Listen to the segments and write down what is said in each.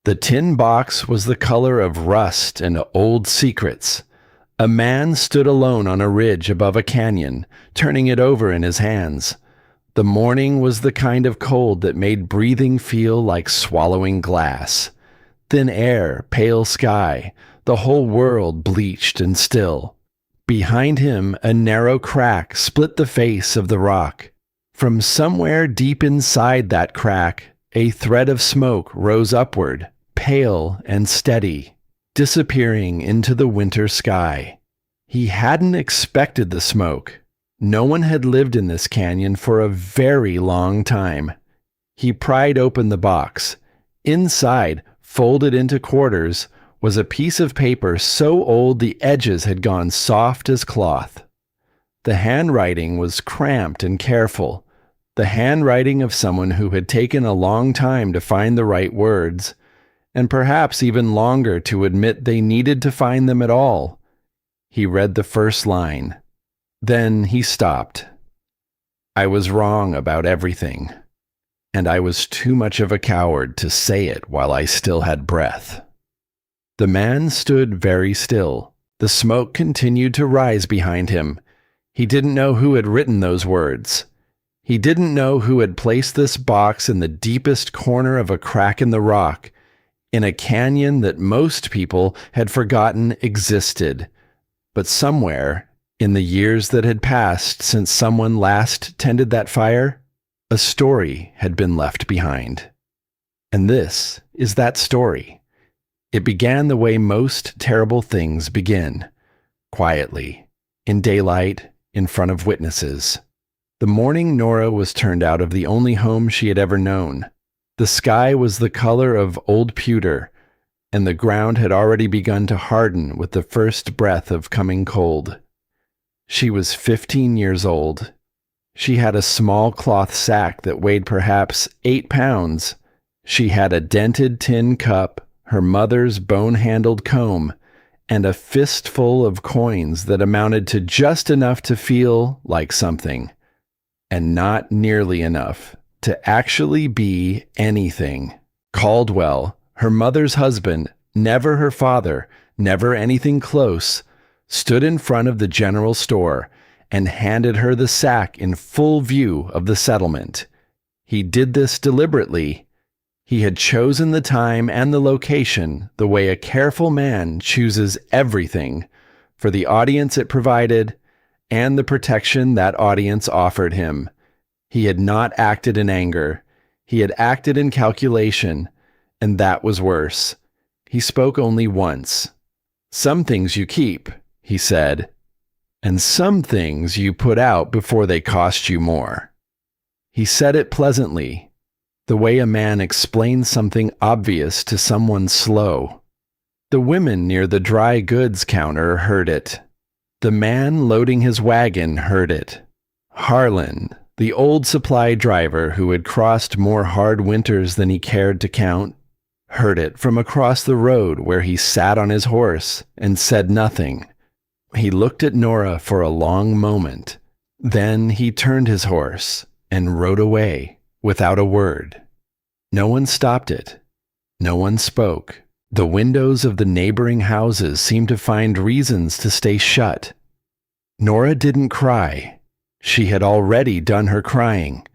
The tin box was the color of rust and old secrets. A man stood alone on a ridge above a canyon, turning it over in his hands. The morning was the kind of cold that made breathing feel like swallowing glass. Thin air, pale sky, the whole world bleached and still. Behind him, a narrow crack split the face of the rock. From somewhere deep inside that crack, a thread of smoke rose upward, pale and steady, disappearing into the winter sky. He hadn't expected the smoke. No one had lived in this canyon for a very long time. He pried open the box. Inside, folded into quarters, was a piece of paper so old the edges had gone soft as cloth. The handwriting was cramped and careful, the handwriting of someone who had taken a long time to find the right words, and perhaps even longer to admit they needed to find them at all. He read the first line. Then he stopped. I was wrong about everything, and I was too much of a coward to say it while I still had breath. The man stood very still. The smoke continued to rise behind him. He didn't know who had written those words. He didn't know who had placed this box in the deepest corner of a crack in the rock, in a canyon that most people had forgotten existed. But somewhere, in the years that had passed since someone last tended that fire, a story had been left behind. And this is that story. It began the way most terrible things begin, quietly, in daylight, in front of witnesses. The morning Nora was turned out of the only home she had ever known, the sky was the color of old pewter, and the ground had already begun to harden with the first breath of coming cold. She was 15 years old. She had a small cloth sack that weighed perhaps 8 pounds. She had a dented tin cup, her mother's bone-handled comb, and a fistful of coins that amounted to just enough to feel like something, and not nearly enough to actually be anything. Caldwell, her mother's husband, never her father, never anything close, stood in front of the general store and handed her the sack in full view of the settlement. He did this deliberately. He had chosen the time and the location the way a careful man chooses everything, for the audience it provided and the protection that audience offered him. He had not acted in anger. He had acted in calculation, and that was worse. He spoke only once. Some things you keep, he said, and some things you put out before they cost you more. He said it pleasantly, the way a man explains something obvious to someone slow. The women near the dry goods counter heard it. The man loading his wagon heard it. Harlan, the old supply driver who had crossed more hard winters than he cared to count, heard it from across the road where he sat on his horse and said nothing. He looked at Nora for a long moment. Then he turned his horse and rode away without a word. No one stopped it. No one spoke. The windows of the neighboring houses seemed to find reasons to stay shut. Nora didn't cry. She had already done her crying.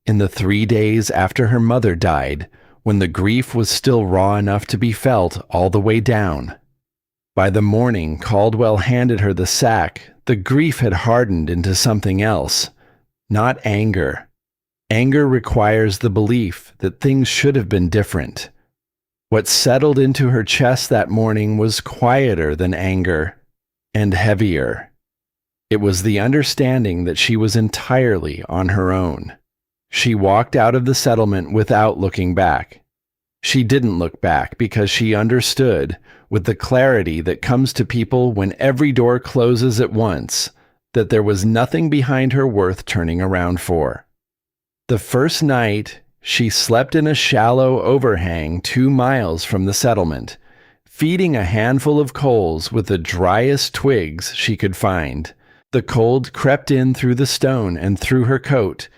In the 3 days after her mother died, when the grief was still raw enough to be felt all the way down. By the morning Caldwell handed her the sack, the grief had hardened into something else, not anger. Anger requires the belief that things should have been different. What settled into her chest that morning was quieter than anger, and heavier. It was the understanding that she was entirely on her own. She walked out of the settlement without looking back. She didn't look back because she understood, with the clarity that comes to people when every door closes at once, that there was nothing behind her worth turning around for. The first night, she slept in a shallow overhang 2 miles from the settlement, feeding a handful of coals with the driest twigs she could find. The cold crept in through the stone and through her coat,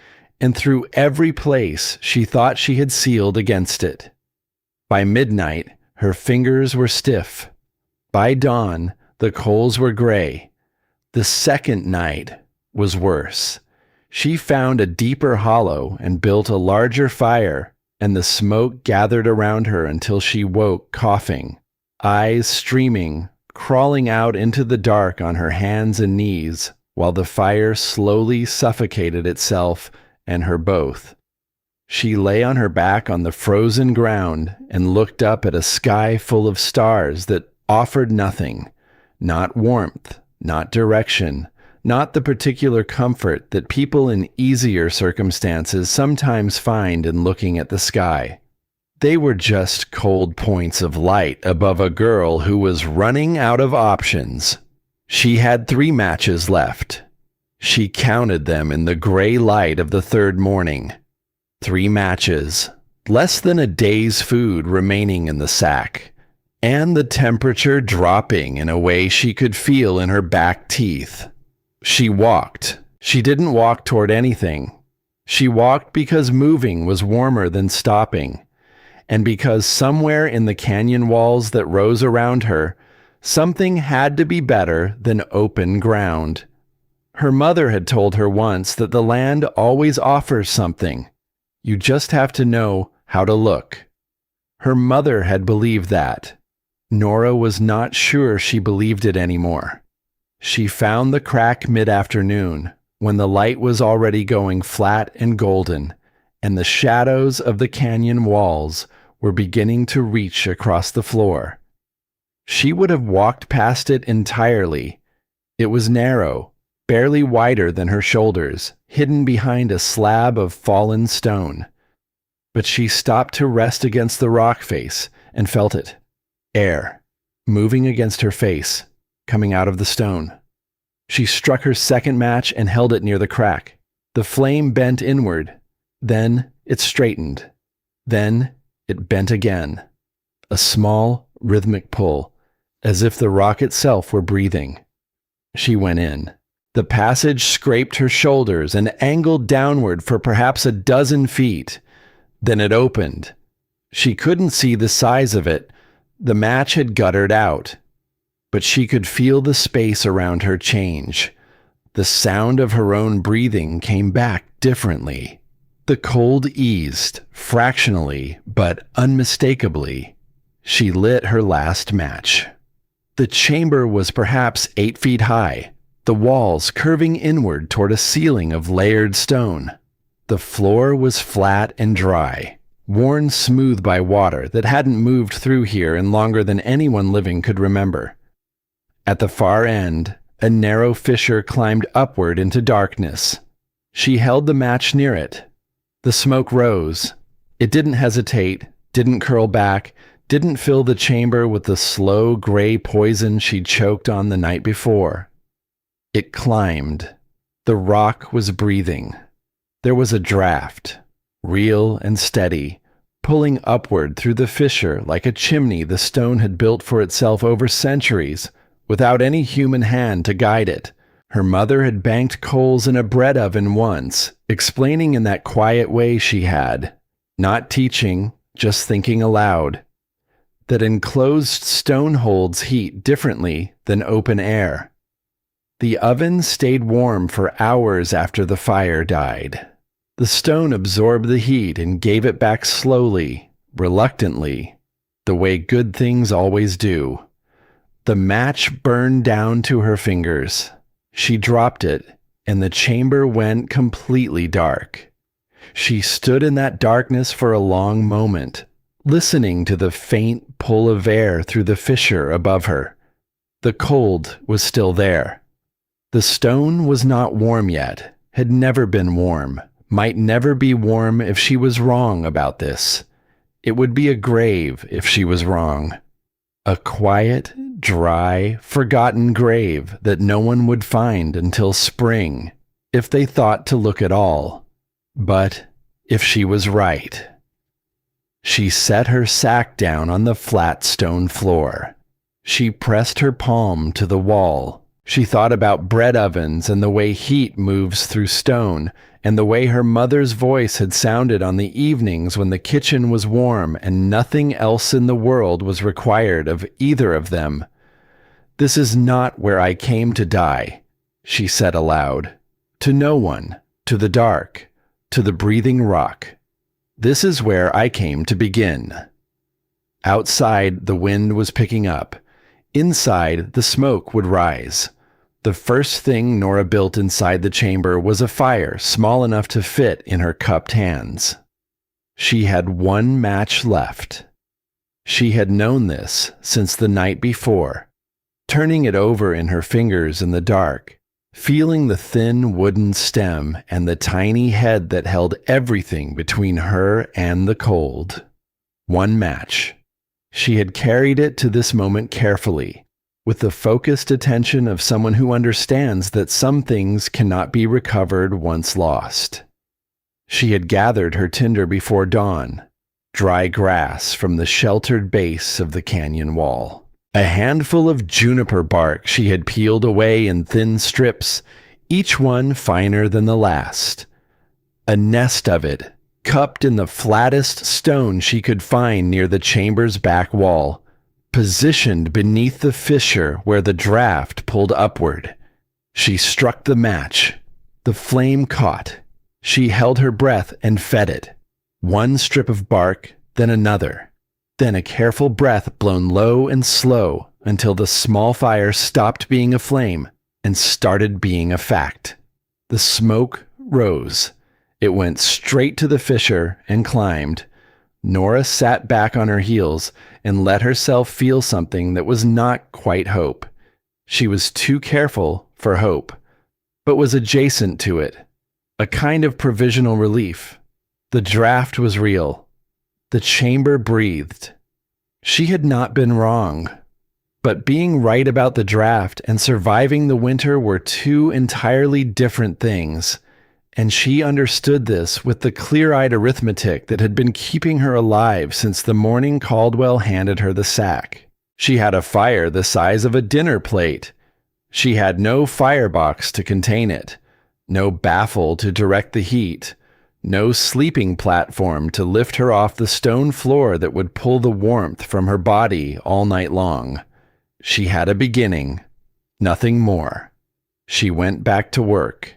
and through every place she thought she had sealed against it. By midnight, her fingers were stiff. By dawn, the coals were gray. The second night was worse. She found a deeper hollow and built a larger fire, and the smoke gathered around her until she woke coughing, eyes streaming, crawling out into the dark on her hands and knees, while the fire slowly suffocated itself and her both. She lay on her back on the frozen ground and looked up at a sky full of stars that offered nothing, not warmth, not direction, not the particular comfort that people in easier circumstances sometimes find in looking at the sky. They were just cold points of light above a girl who was running out of options. She had 3 matches left. She counted them in the gray light of the third morning. 3 matches, less than a day's food remaining in the sack, and the temperature dropping in a way she could feel in her back teeth. She walked. She didn't walk toward anything. She walked because moving was warmer than stopping, and because somewhere in the canyon walls that rose around her, something had to be better than open ground. Her mother had told her once that the land always offers something. You just have to know how to look. Her mother had believed that. Nora was not sure she believed it anymore. She found the crack mid-afternoon, when the light was already going flat and golden, and the shadows of the canyon walls were beginning to reach across the floor. She would have walked past it entirely. It was narrow, barely wider than her shoulders, hidden behind a slab of fallen stone. But she stopped to rest against the rock face and felt it. Air, moving against her face, coming out of the stone. She struck her second match and held it near the crack. The flame bent inward. Then it straightened. Then it bent again. A small, rhythmic pull, as if the rock itself were breathing. She went in. The passage scraped her shoulders and angled downward for perhaps a dozen feet. Then it opened. She couldn't see the size of it. The match had guttered out. But she could feel the space around her change. The sound of her own breathing came back differently. The cold eased, fractionally, but unmistakably. She lit her last match. The chamber was perhaps 8 feet high, the walls curving inward toward a ceiling of layered stone. The floor was flat and dry, worn smooth by water that hadn't moved through here in longer than anyone living could remember. At the far end, a narrow fissure climbed upward into darkness. She held the match near it. The smoke rose. It didn't hesitate, didn't curl back, didn't fill the chamber with the slow gray poison she'd choked on the night before. It climbed. The rock was breathing. There was a draft, real and steady, pulling upward through the fissure like a chimney the stone had built for itself over centuries, without any human hand to guide it. Her mother had banked coals in a bread oven once, explaining in that quiet way she had, not teaching, just thinking aloud, that enclosed stone holds heat differently than open air. The oven stayed warm for hours after the fire died. The stone absorbed the heat and gave it back slowly, reluctantly, the way good things always do. The match burned down to her fingers. She dropped it, and the chamber went completely dark. She stood in that darkness for a long moment, listening to the faint pull of air through the fissure above her. The cold was still there. The stone was not warm yet, had never been warm, might never be warm if she was wrong about this. It would be a grave if she was wrong. A quiet, dry, forgotten grave that no one would find until spring, if they thought to look at all. But if she was right. She set her sack down on the flat stone floor. She pressed her palm to the wall. She thought about bread ovens and the way heat moves through stone, and the way her mother's voice had sounded on the evenings when the kitchen was warm and nothing else in the world was required of either of them. "This is not where I came to die," she said aloud. "To no one, to the dark, to the breathing rock. This is where I came to begin." Outside, the wind was picking up. Inside, the smoke would rise. The first thing Nora built inside the chamber was a fire small enough to fit in her cupped hands. She had one match left. She had known this since the night before, turning it over in her fingers in the dark, feeling the thin wooden stem and the tiny head that held everything between her and the cold. One match. She had carried it to this moment carefully, with the focused attention of someone who understands that some things cannot be recovered once lost. She had gathered her tinder before dawn, dry grass from the sheltered base of the canyon wall. A handful of juniper bark she had peeled away in thin strips, each one finer than the last. A nest of it, cupped in the flattest stone she could find near the chamber's back wall, positioned beneath the fissure where the draft pulled upward. She struck the match. The flame caught. She held her breath and fed it. One strip of bark, then another. Then a careful breath blown low and slow until the small fire stopped being a flame and started being a fact. The smoke rose. It went straight to the fissure and climbed. Nora sat back on her heels and let herself feel something that was not quite hope. She was too careful for hope, but was adjacent to it. A kind of provisional relief. The draft was real. The chamber breathed. She had not been wrong. But being right about the draft and surviving the winter were two entirely different things. And she understood this with the clear-eyed arithmetic that had been keeping her alive since the morning Caldwell handed her the sack. She had a fire the size of a dinner plate. She had no firebox to contain it, no baffle to direct the heat, no sleeping platform to lift her off the stone floor that would pull the warmth from her body all night long. She had a beginning, nothing more. She went back to work.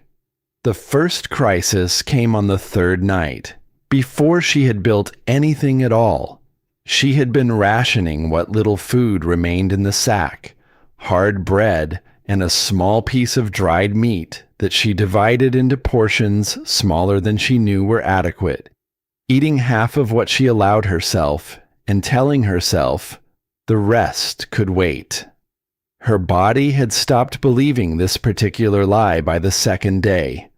The first crisis came on the third night, before she had built anything at all. She had been rationing what little food remained in the sack, hard bread and a small piece of dried meat that she divided into portions smaller than she knew were adequate, eating half of what she allowed herself and telling herself the rest could wait. Her body had stopped believing this particular lie by the second day.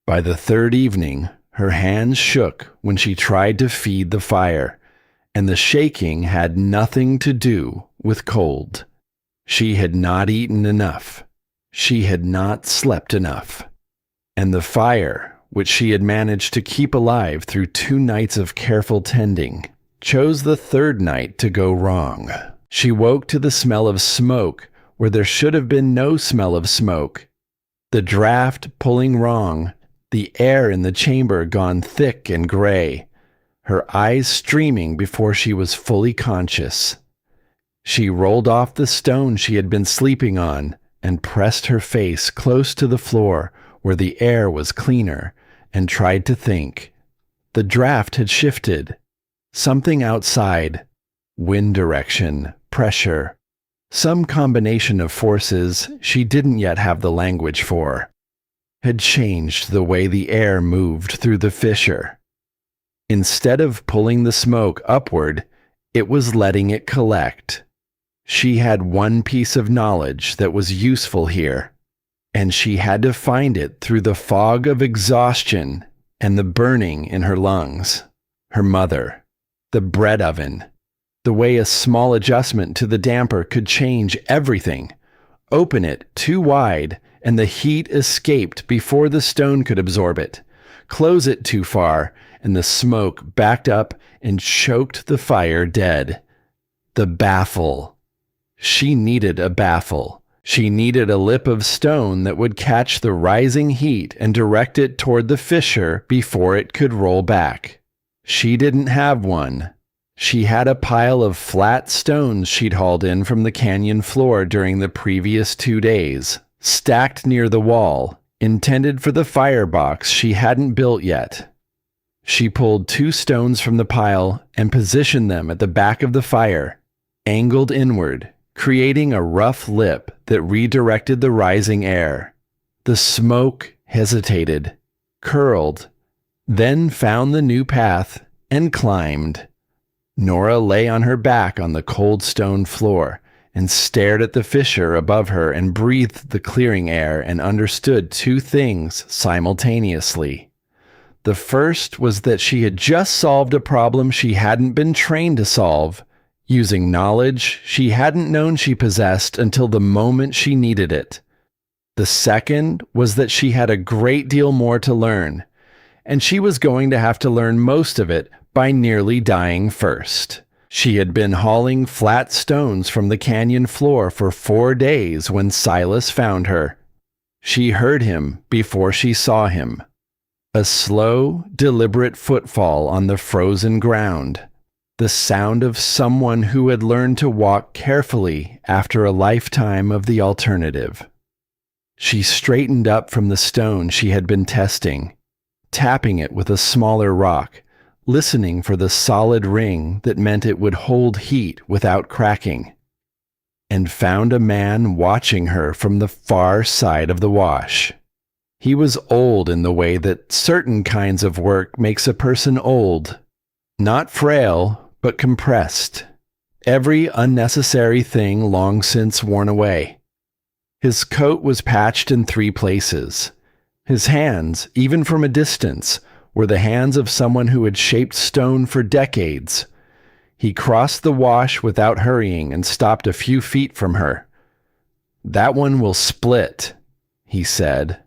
By the third evening, her hands shook when she tried to feed the fire, and the shaking had nothing to do with cold. She had not eaten enough. She had not slept enough. And the fire, which she had managed to keep alive through 2 nights of careful tending, chose the third night to go wrong. She woke to the smell of smoke where there should have been no smell of smoke. The draft pulling wrong, the air in the chamber gone thick and gray, her eyes streaming before she was fully conscious. She rolled off the stone she had been sleeping on and pressed her face close to the floor where the air was cleaner and tried to think. The draft had shifted. Something outside, wind direction, pressure, some combination of forces she didn't yet have the language for, had changed the way the air moved through the fissure. Instead of pulling the smoke upward, it was letting it collect. She had one piece of knowledge that was useful here, and she had to find it through the fog of exhaustion and the burning in her lungs. Her mother, the bread oven, the way a small adjustment to the damper could change everything. Open it too wide, and the heat escaped before the stone could absorb it. Close it too far, and the smoke backed up and choked the fire dead. The baffle. She needed a baffle, She needed a lip of stone that would catch the rising heat and direct it toward the fissure before it could roll back. She didn't have one. She had a pile of flat stones she'd hauled in from the canyon floor during the previous 2 days, stacked near the wall, intended for the firebox she hadn't built yet. She pulled 2 stones from the pile and positioned them at the back of the fire, angled inward, creating a rough lip that redirected the rising air. The smoke hesitated, curled, then found the new path and climbed. Nora lay on her back on the cold stone floor and stared at the fissure above her and breathed the clearing air and understood 2 things simultaneously. The first was that she had just solved a problem she hadn't been trained to solve, using knowledge she hadn't known she possessed until the moment she needed it. The second was that she had a great deal more to learn, and she was going to have to learn most of it by nearly dying first. She had been hauling flat stones from the canyon floor for 4 days when Silas found her. She heard him before she saw him. A slow, deliberate footfall on the frozen ground. The sound of someone who had learned to walk carefully after a lifetime of the alternative. She straightened up from the stone she had been testing, tapping it with a smaller rock, listening for the solid ring that meant it would hold heat without cracking, and found a man watching her from the far side of the wash. He was old in the way that certain kinds of work makes a person old. Not frail, but compressed. Every unnecessary thing long since worn away. His coat was patched in 3 places. His hands, even from a distance, were the hands of someone who had shaped stone for decades. He crossed the wash without hurrying and stopped a few feet from her. "That one will split," he said.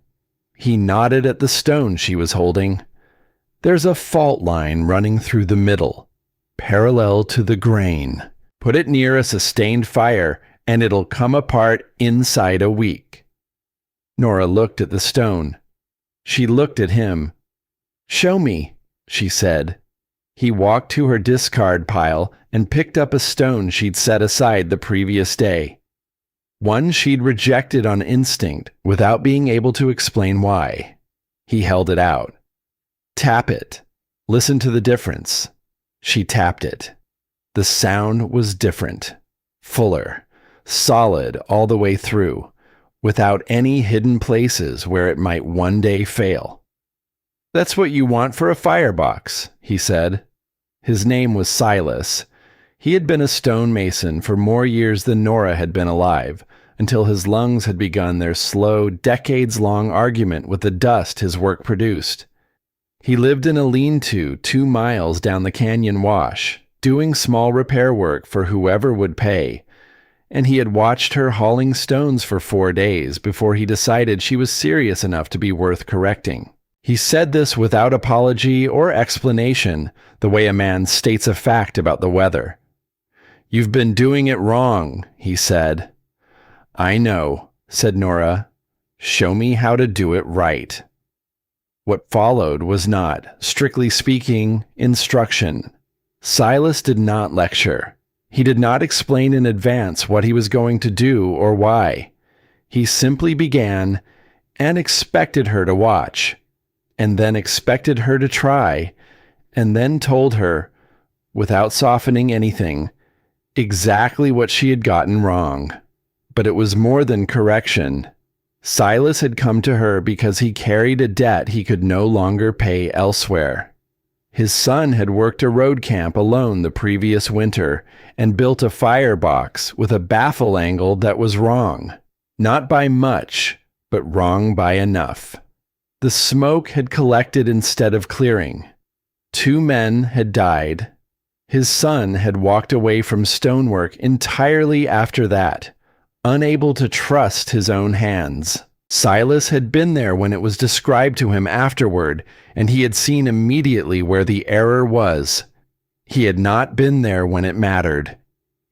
He nodded at the stone she was holding. "There's a fault line running through the middle, parallel to the grain. Put it near a sustained fire, and it'll come apart inside a week." Nora looked at the stone. She looked at him. "Show me," she said. He walked to her discard pile and picked up a stone she'd set aside the previous day. One she'd rejected on instinct without being able to explain why. He held it out. "Tap it. Listen to the difference." She tapped it. The sound was different, fuller, solid all the way through, without any hidden places where it might one day fail. "That's what you want for a firebox," he said. His name was Silas. He had been a stonemason for more years than Nora had been alive, until his lungs had begun their slow, decades-long argument with the dust his work produced. He lived in a lean-to 2 miles down the canyon wash, doing small repair work for whoever would pay, and he had watched her hauling stones for 4 days before he decided she was serious enough to be worth correcting. He said this without apology or explanation, the way a man states a fact about the weather. "You've been doing it wrong," he said. "I know," said Nora. "Show me how to do it right." What followed was not, strictly speaking, instruction. Silas did not lecture. He did not explain in advance what he was going to do or why. He simply began and expected her to watch, and then expected her to try, and then told her, without softening anything, exactly what she had gotten wrong. But it was more than correction. Silas had come to her because he carried a debt he could no longer pay elsewhere. His son had worked a road camp alone the previous winter and built a firebox with a baffle angle that was wrong. Not by much, but wrong by enough. The smoke had collected instead of clearing. 2 men had died. His son had walked away from stonework entirely after that, unable to trust his own hands. Silas had been there when it was described to him afterward, and he had seen immediately where the error was. He had not been there when it mattered.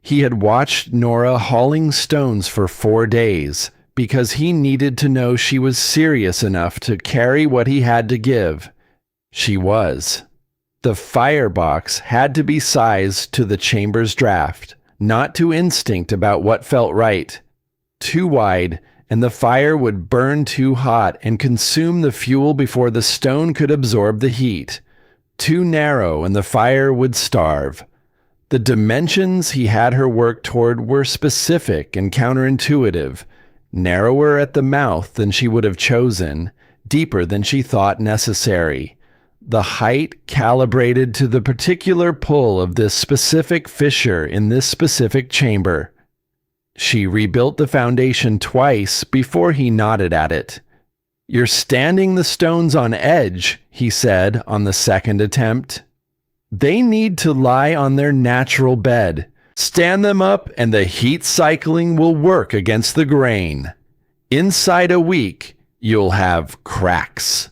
He had watched Nora hauling stones for 4 days because he needed to know she was serious enough to carry what he had to give. She was. The firebox had to be sized to the chamber's draft, not to instinct about what felt right. Too wide, and the fire would burn too hot and consume the fuel before the stone could absorb the heat. Too narrow, and the fire would starve. The dimensions he had her work toward were specific and counterintuitive, narrower at the mouth than she would have chosen, deeper than she thought necessary. The height calibrated to the particular pull of this specific fissure in this specific chamber. She rebuilt the foundation twice before he nodded at it. "You're standing the stones on edge," he said on the second attempt. "They need to lie on their natural bed. Stand them up and the heat cycling will work against the grain. Inside a week, you'll have cracks."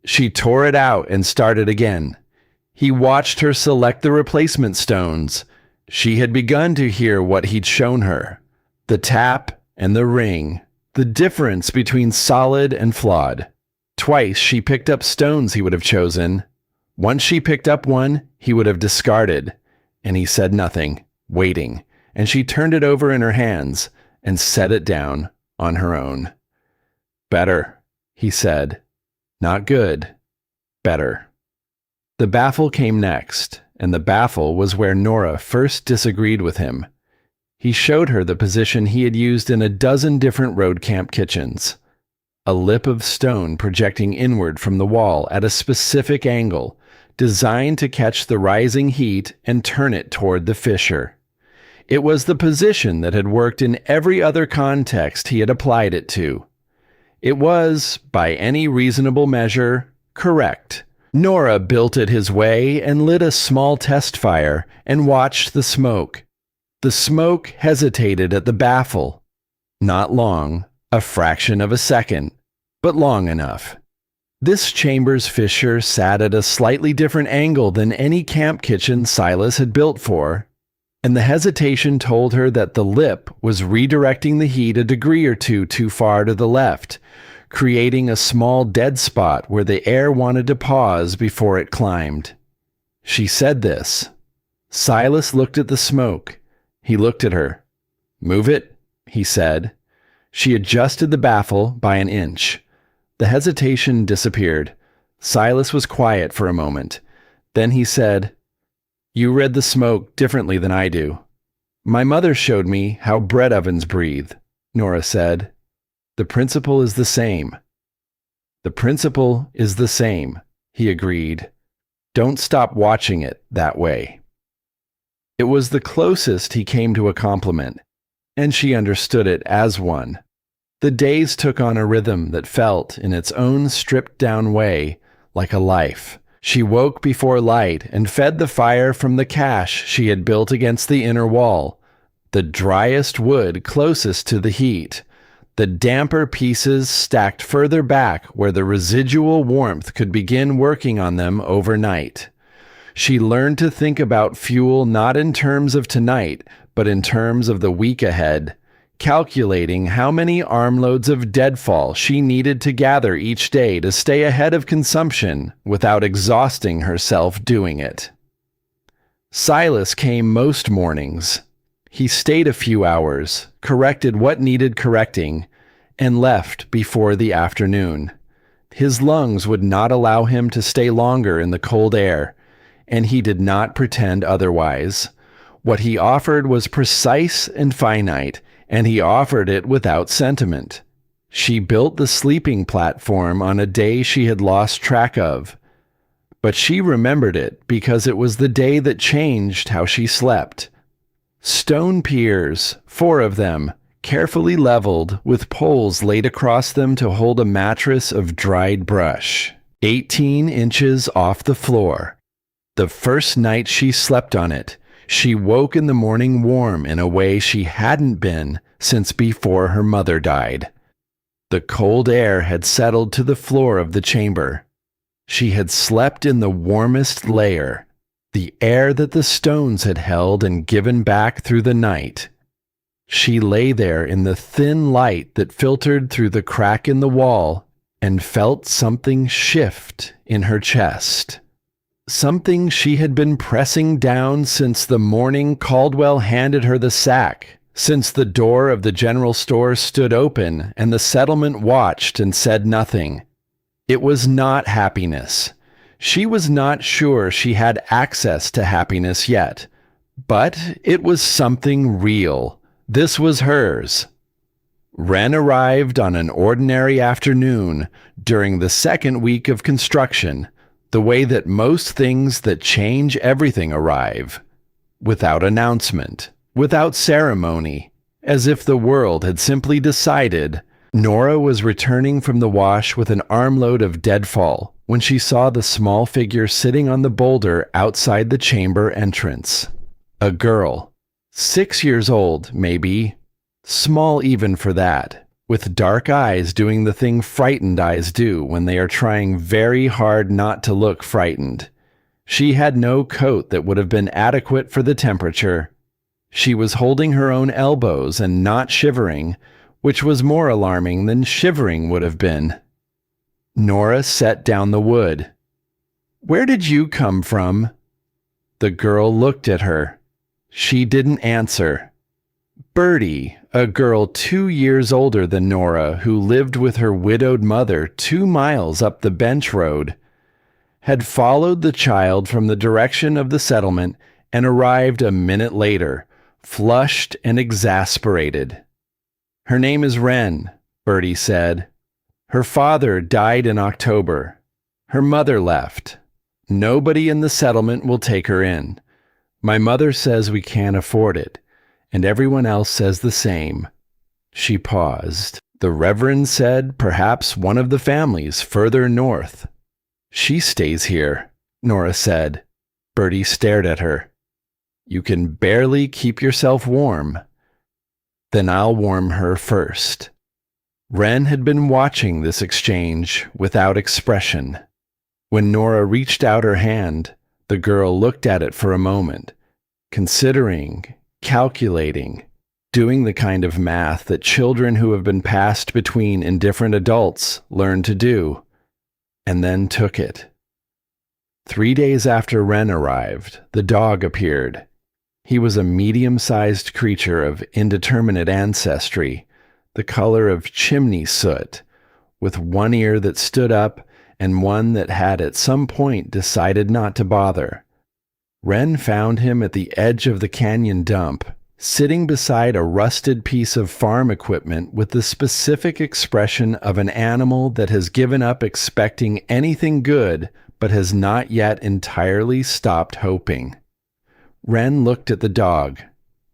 She tore it out and started again. He watched her select the replacement stones. She had begun to hear what he'd shown her. The tap and the ring. The difference between solid and flawed. Twice she picked up stones he would have chosen. Once she picked up one he would have discarded, and he said nothing, waiting, and she turned it over in her hands and set it down on her own. "Better," he said. "Not good. Better." The baffle came next, and the baffle was where Nora first disagreed with him. He showed her the position he had used in a dozen different road camp kitchens. A lip of stone projecting inward from the wall at a specific angle, designed to catch the rising heat and turn it toward the fissure. It was the position that had worked in every other context he had applied it to. It was, by any reasonable measure, correct. Nora built it his way and lit a small test fire and watched the smoke. The smoke hesitated at the baffle. Not long, a fraction of a second, but long enough. This chamber's fissure sat at a slightly different angle than any camp kitchen Silas had built for, and the hesitation told her that the lip was redirecting the heat a degree or two too far to the left, creating a small dead spot where the air wanted to pause before it climbed. She said this. Silas looked at the smoke. He looked at her. "Move it," he said. She adjusted the baffle by an inch. The hesitation disappeared. Silas was quiet for a moment. Then he said, "You read the smoke differently than I do." "My mother showed me how bread ovens breathe," Nora said. "The principle is the same." "The principle is the same," he agreed. "Don't stop watching it that way." It was the closest he came to a compliment, and she understood it as one. The days took on a rhythm that felt, in its own stripped-down way, like a life. She woke before light and fed the fire from the cache she had built against the inner wall, the driest wood closest to the heat, the damper pieces stacked further back where the residual warmth could begin working on them overnight. She learned to think about fuel not in terms of tonight, but in terms of the week ahead, calculating how many armloads of deadfall she needed to gather each day to stay ahead of consumption without exhausting herself doing it. Silas came most mornings. He stayed a few hours, corrected what needed correcting, and left before the afternoon. His lungs would not allow him to stay longer in the cold air, and he did not pretend otherwise. What he offered was precise and finite, and he offered it without sentiment. She built the sleeping platform on a day she had lost track of, but she remembered it because it was the day that changed how she slept. Stone piers, 4 of them, carefully leveled, with poles laid across them to hold a mattress of dried brush, 18 inches off the floor. The first night she slept on it, she woke in the morning warm in a way she hadn't been since before her mother died. The cold air had settled to the floor of the chamber. She had slept in the warmest layer, the air that the stones had held and given back through the night. She lay there in the thin light that filtered through the crack in the wall and felt something shift in her chest. Something she had been pressing down since the morning Caldwell handed her the sack, since the door of the general store stood open and the settlement watched and said nothing. It was not happiness. She was not sure she had access to happiness yet, but it was something real. This was hers. Wren arrived on an ordinary afternoon during the second week of construction, the way that most things that change everything arrive, without announcement, without ceremony, as if the world had simply decided. Nora was returning from the wash with an armload of deadfall when she saw the small figure sitting on the boulder outside the chamber entrance. A girl, 6 years old, maybe, small even for that, with dark eyes doing the thing frightened eyes do when they are trying very hard not to look frightened. She had no coat that would have been adequate for the temperature. She was holding her own elbows and not shivering, which was more alarming than shivering would have been. Nora set down the wood. "Where did you come from?" The girl looked at her. She didn't answer. Bertie, a girl 2 years older than Nora who lived with her widowed mother 2 miles up the bench road, had followed the child from the direction of the settlement and arrived a minute later, flushed and exasperated. "Her name is Wren," Bertie said. "Her father died in October. Her mother left. Nobody in the settlement will take her in. My mother says we can't afford it, and everyone else says the same." She paused. "The Reverend said perhaps one of the families further north." "She stays here," Nora said. Bertie stared at her. "You can barely keep yourself warm." "Then I'll warm her first." Wren had been watching this exchange without expression. When Nora reached out her hand, the girl looked at it for a moment, considering, calculating, doing the kind of math that children who have been passed between indifferent adults learn to do, and then took it. 3 days after Wren arrived, the dog appeared. He was a medium-sized creature of indeterminate ancestry, the color of chimney soot, with one ear that stood up and one that had at some point decided not to bother. Wren found him at the edge of the canyon dump, sitting beside a rusted piece of farm equipment with the specific expression of an animal that has given up expecting anything good but has not yet entirely stopped hoping. Wren looked at the dog.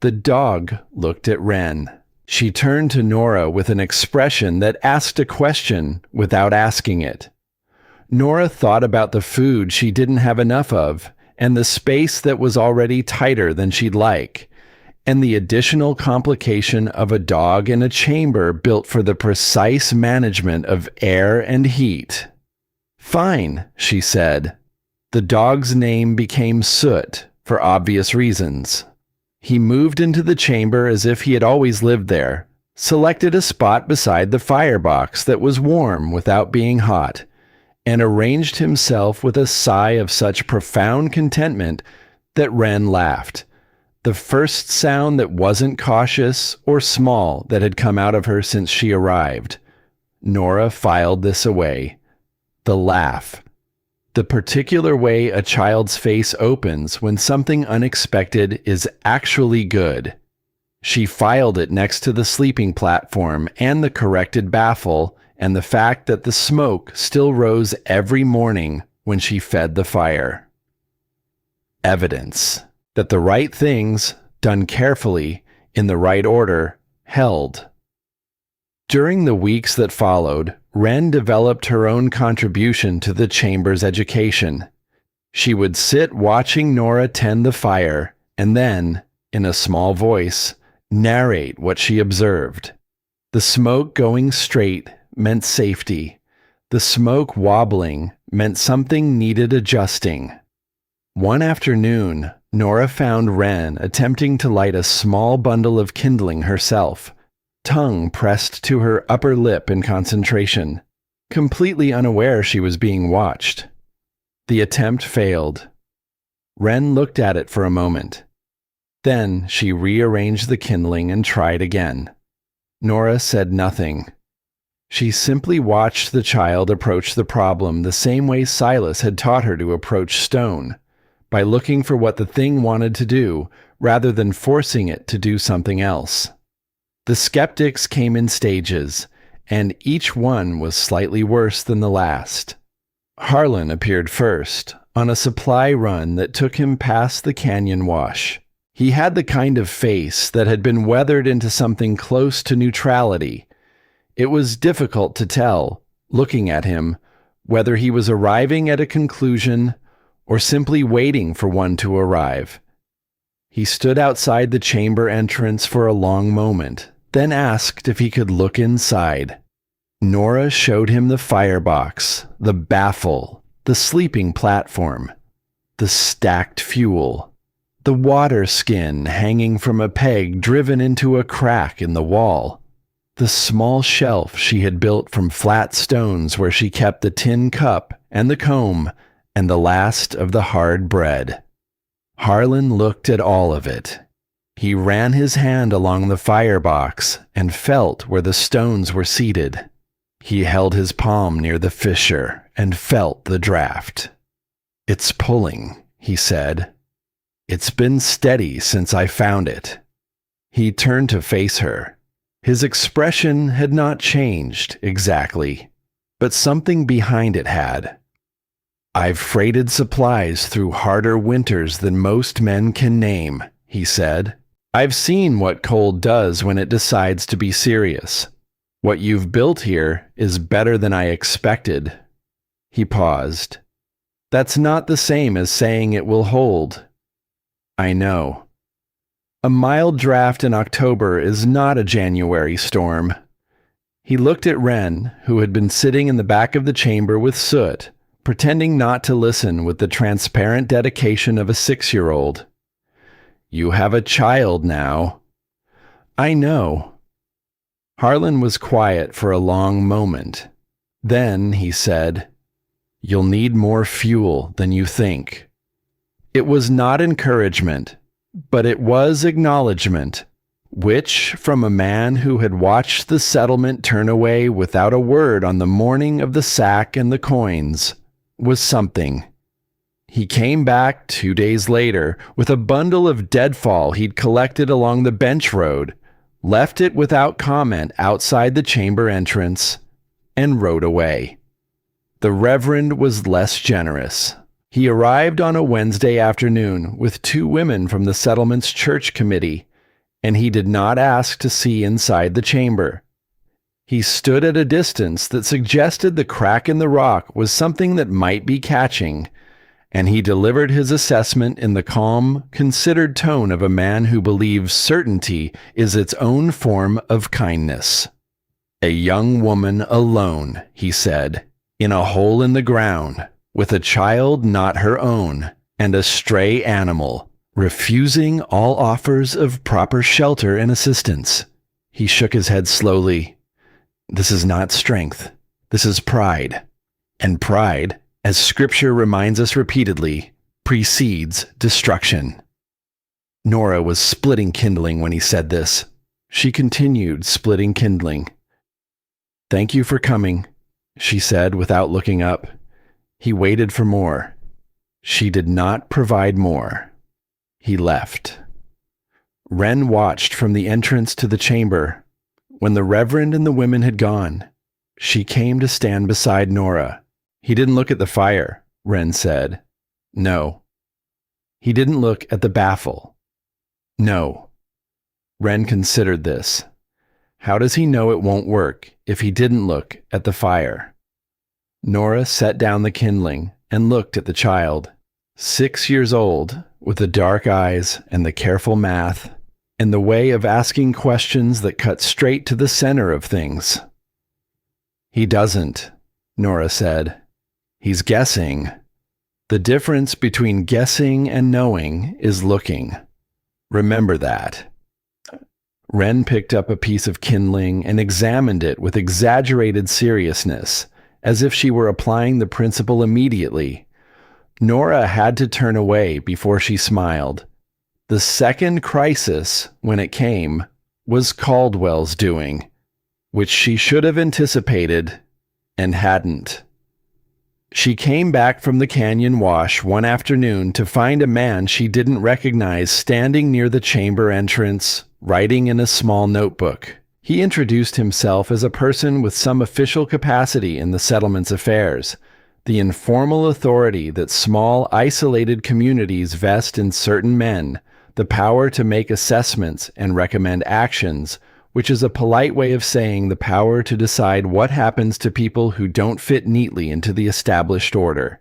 The dog looked at Wren. She turned to Nora with an expression that asked a question without asking it. Nora thought about the food she didn't have enough of, and the space that was already tighter than she'd like, and the additional complication of a dog in a chamber built for the precise management of air and heat. "Fine," she said. The dog's name became Soot, for obvious reasons. He moved into the chamber as if he had always lived there, selected a spot beside the firebox that was warm without being hot, and arranged himself with a sigh of such profound contentment that Wren laughed. The first sound that wasn't cautious or small that had come out of her since she arrived. Nora filed this away. The laugh. The particular way a child's face opens when something unexpected is actually good. She filed it next to the sleeping platform and the corrected baffle and the fact that the smoke still rose every morning when she fed the fire. Evidence that the right things, done carefully, in the right order, held. During the weeks that followed, Wren developed her own contribution to the chamber's education. She would sit watching Nora tend the fire, and then, in a small voice, narrate what she observed. The smoke going straight meant safety. The smoke wobbling meant something needed adjusting. One afternoon, Nora found Wren attempting to light a small bundle of kindling herself, tongue pressed to her upper lip in concentration, completely unaware she was being watched. The attempt failed. Wren looked at it for a moment. Then she rearranged the kindling and tried again. Nora said nothing. She simply watched the child approach the problem the same way Silas had taught her to approach stone, by looking for what the thing wanted to do rather than forcing it to do something else. The skeptics came in stages, and each one was slightly worse than the last. Harlan appeared first, on a supply run that took him past the canyon wash. He had the kind of face that had been weathered into something close to neutrality. It was difficult to tell, looking at him, whether he was arriving at a conclusion or simply waiting for one to arrive. He stood outside the chamber entrance for a long moment, then asked if he could look inside. Nora showed him the firebox, the baffle, the sleeping platform, the stacked fuel, the water skin hanging from a peg driven into a crack in the wall, the small shelf she had built from flat stones where she kept the tin cup and the comb and the last of the hard bread. Harlan looked at all of it. He ran his hand along the firebox and felt where the stones were seated. He held his palm near the fissure and felt the draft. "It's pulling," he said. "It's been steady since I found it." He turned to face her. His expression had not changed exactly, but something behind it had. "I've freighted supplies through harder winters than most men can name," he said. "I've seen what cold does when it decides to be serious. What you've built here is better than I expected." He paused. "That's not the same as saying it will hold." "I know. A mild draft in October is not a January storm." He looked at Wren, who had been sitting in the back of the chamber with soot, pretending not to listen with the transparent dedication of a 6-year-old. "You have a child now." "I know." Harlan was quiet for a long moment. Then he said, "You'll need more fuel than you think." It was not encouragement, but it was acknowledgement, which, from a man who had watched the settlement turn away without a word on the morning of the sack and the coins, was something. He came back 2 days later with a bundle of deadfall he'd collected along the bench road, left it without comment outside the chamber entrance, and rode away. The Reverend was less generous. He arrived on a Wednesday afternoon with 2 women from the settlement's church committee, and he did not ask to see inside the chamber. He stood at a distance that suggested the crack in the rock was something that might be catching, and he delivered his assessment in the calm, considered tone of a man who believes certainty is its own form of kindness. "A young woman alone," he said, "in a hole in the ground, with a child not her own, and a stray animal, refusing all offers of proper shelter and assistance." He shook his head slowly. "This is not strength. This is pride. And pride, as Scripture reminds us repeatedly, precedes destruction." Nora was splitting kindling when he said this. She continued splitting kindling. "Thank you for coming," she said without looking up. He waited for more. She did not provide more. He left. Wren watched from the entrance to the chamber. When the Reverend and the women had gone, she came to stand beside Nora. "He didn't look at the fire," Wren said. "No." "He didn't look at the baffle." "No." Wren considered this. How does he know it won't work if he didn't look at the fire? Nora set down the kindling and looked at the child, 6 years old, with the dark eyes and the careful math, and the way of asking questions that cut straight to the center of things. "He doesn't," Nora said. "He's guessing." The difference between guessing and knowing is looking. Remember that. Wren picked up a piece of kindling and examined it with exaggerated seriousness, as if she were applying the principle immediately. Nora had to turn away before she smiled. The second crisis, when it came, was Caldwell's doing, which she should have anticipated and hadn't. She came back from the canyon wash one afternoon to find a man she didn't recognize standing near the chamber entrance, writing in a small notebook. He introduced himself as a person with some official capacity in the settlement's affairs, the informal authority that small, isolated communities vest in certain men, the power to make assessments and recommend actions, which is a polite way of saying the power to decide what happens to people who don't fit neatly into the established order.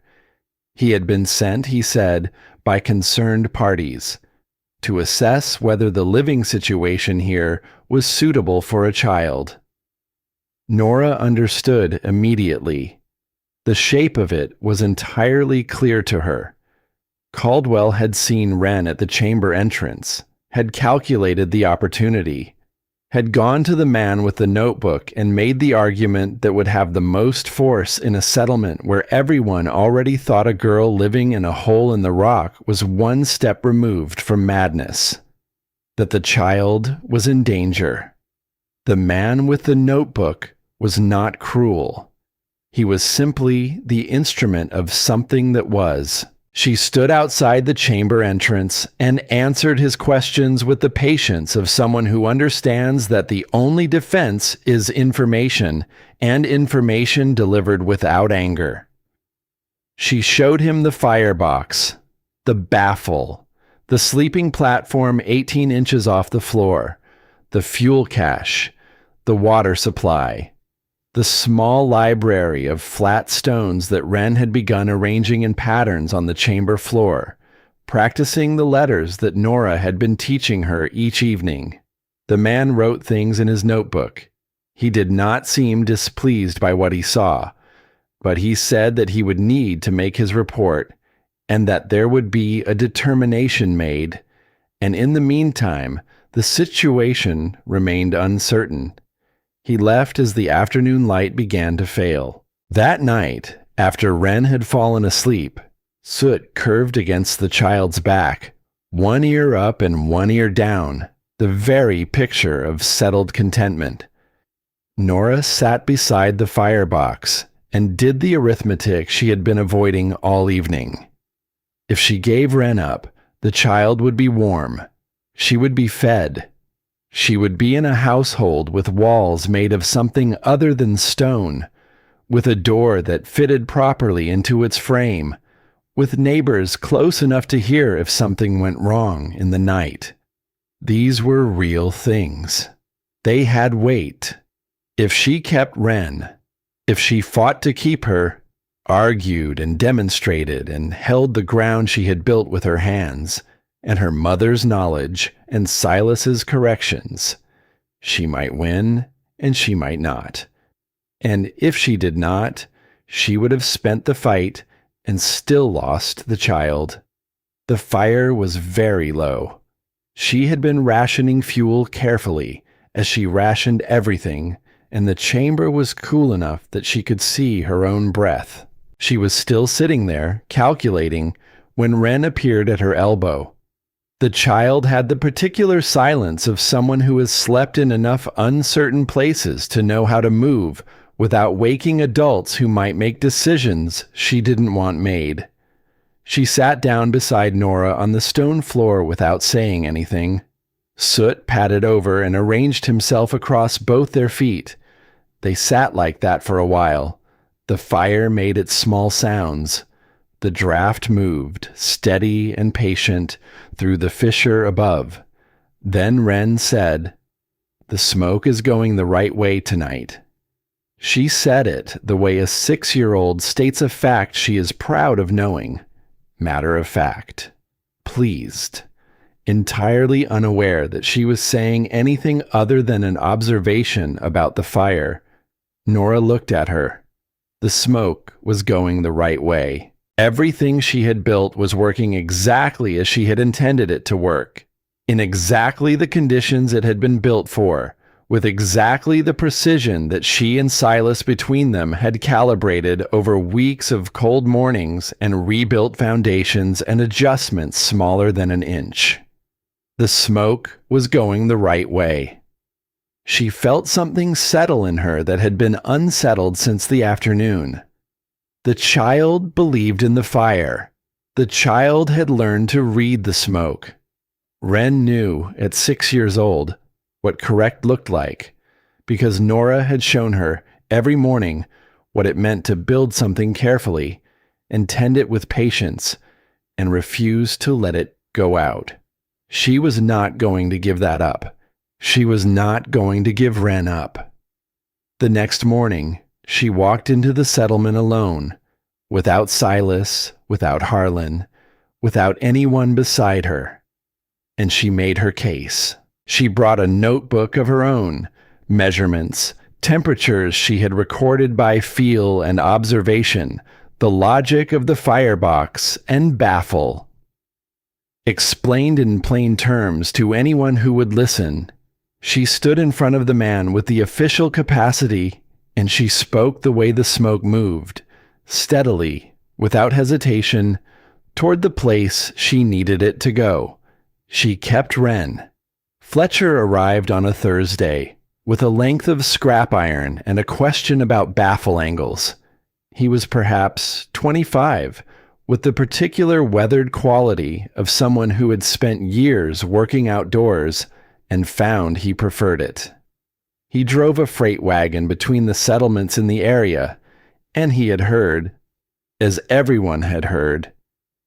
He had been sent, he said, by concerned parties to assess whether the living situation here was suitable for a child. Nora understood immediately. The shape of it was entirely clear to her. Caldwell had seen Wren at the chamber entrance, had calculated the opportunity, had gone to the man with the notebook and made the argument that would have the most force in a settlement where everyone already thought a girl living in a hole in the rock was one step removed from madness, that the child was in danger. The man with the notebook was not cruel. He was simply the instrument of something that was. She stood outside the chamber entrance and answered his questions with the patience of someone who understands that the only defense is information, and information delivered without anger. She showed him the firebox, the baffle, the sleeping platform 18 inches off the floor, the fuel cache, the water supply, the small library of flat stones that Wren had begun arranging in patterns on the chamber floor, practicing the letters that Nora had been teaching her each evening. The man wrote things in his notebook. He did not seem displeased by what he saw, but he said that he would need to make his report, and that there would be a determination made, and in the meantime, the situation remained uncertain. He left as the afternoon light began to fail. That night, after Wren had fallen asleep, Soot curved against the child's back, one ear up and one ear down, the very picture of settled contentment. Nora sat beside the firebox and did the arithmetic she had been avoiding all evening. If she gave Wren up, the child would be warm. She would be fed. She would be in a household with walls made of something other than stone, with a door that fitted properly into its frame, with neighbors close enough to hear if something went wrong in the night. These were real things. They had weight. If she kept Wren, if she fought to keep her, argued and demonstrated and held the ground she had built with her hands, and her mother's knowledge and Silas's corrections, she might win and she might not. And if she did not, she would have spent the fight and still lost the child. The fire was very low. She had been rationing fuel carefully, as she rationed everything, and the chamber was cool enough that she could see her own breath. She was still sitting there, calculating, when Wren appeared at her elbow. The child had the particular silence of someone who has slept in enough uncertain places to know how to move without waking adults who might make decisions she didn't want made. She sat down beside Nora on the stone floor without saying anything. Soot padded over and arranged himself across both their feet. They sat like that for a while. The fire made its small sounds. The draft moved, steady and patient, through the fissure above. Then Wren said, "The smoke is going the right way tonight." She said it the way a 6-year-old states a fact she is proud of knowing. Matter of fact. Pleased. Entirely unaware that she was saying anything other than an observation about the fire. Nora looked at her. The smoke was going the right way. Everything she had built was working exactly as she had intended it to work, in exactly the conditions it had been built for, with exactly the precision that she and Silas between them had calibrated over weeks of cold mornings and rebuilt foundations and adjustments smaller than an inch. The smoke was going the right way. She felt something settle in her that had been unsettled since the afternoon. The child believed in the fire. The child had learned to read the smoke. Wren knew, at 6 years old, what correct looked like, because Nora had shown her every morning what it meant to build something carefully and tend it with patience and refuse to let it go out. She was not going to give that up. She was not going to give Wren up. The next morning, she walked into the settlement alone, without Silas, without Harlan, without anyone beside her. And she made her case. She brought a notebook of her own, measurements, temperatures she had recorded by feel and observation, the logic of the firebox, and baffle. Explained in plain terms to anyone who would listen, she stood in front of the man with the official capacity, and she spoke the way the smoke moved, steadily, without hesitation, toward the place she needed it to go. She kept Wren. Fletcher arrived on a Thursday, with a length of scrap iron and a question about baffle angles. He was perhaps 25, with the particular weathered quality of someone who had spent years working outdoors and found he preferred it. He drove a freight wagon between the settlements in the area, and he had heard, as everyone had heard,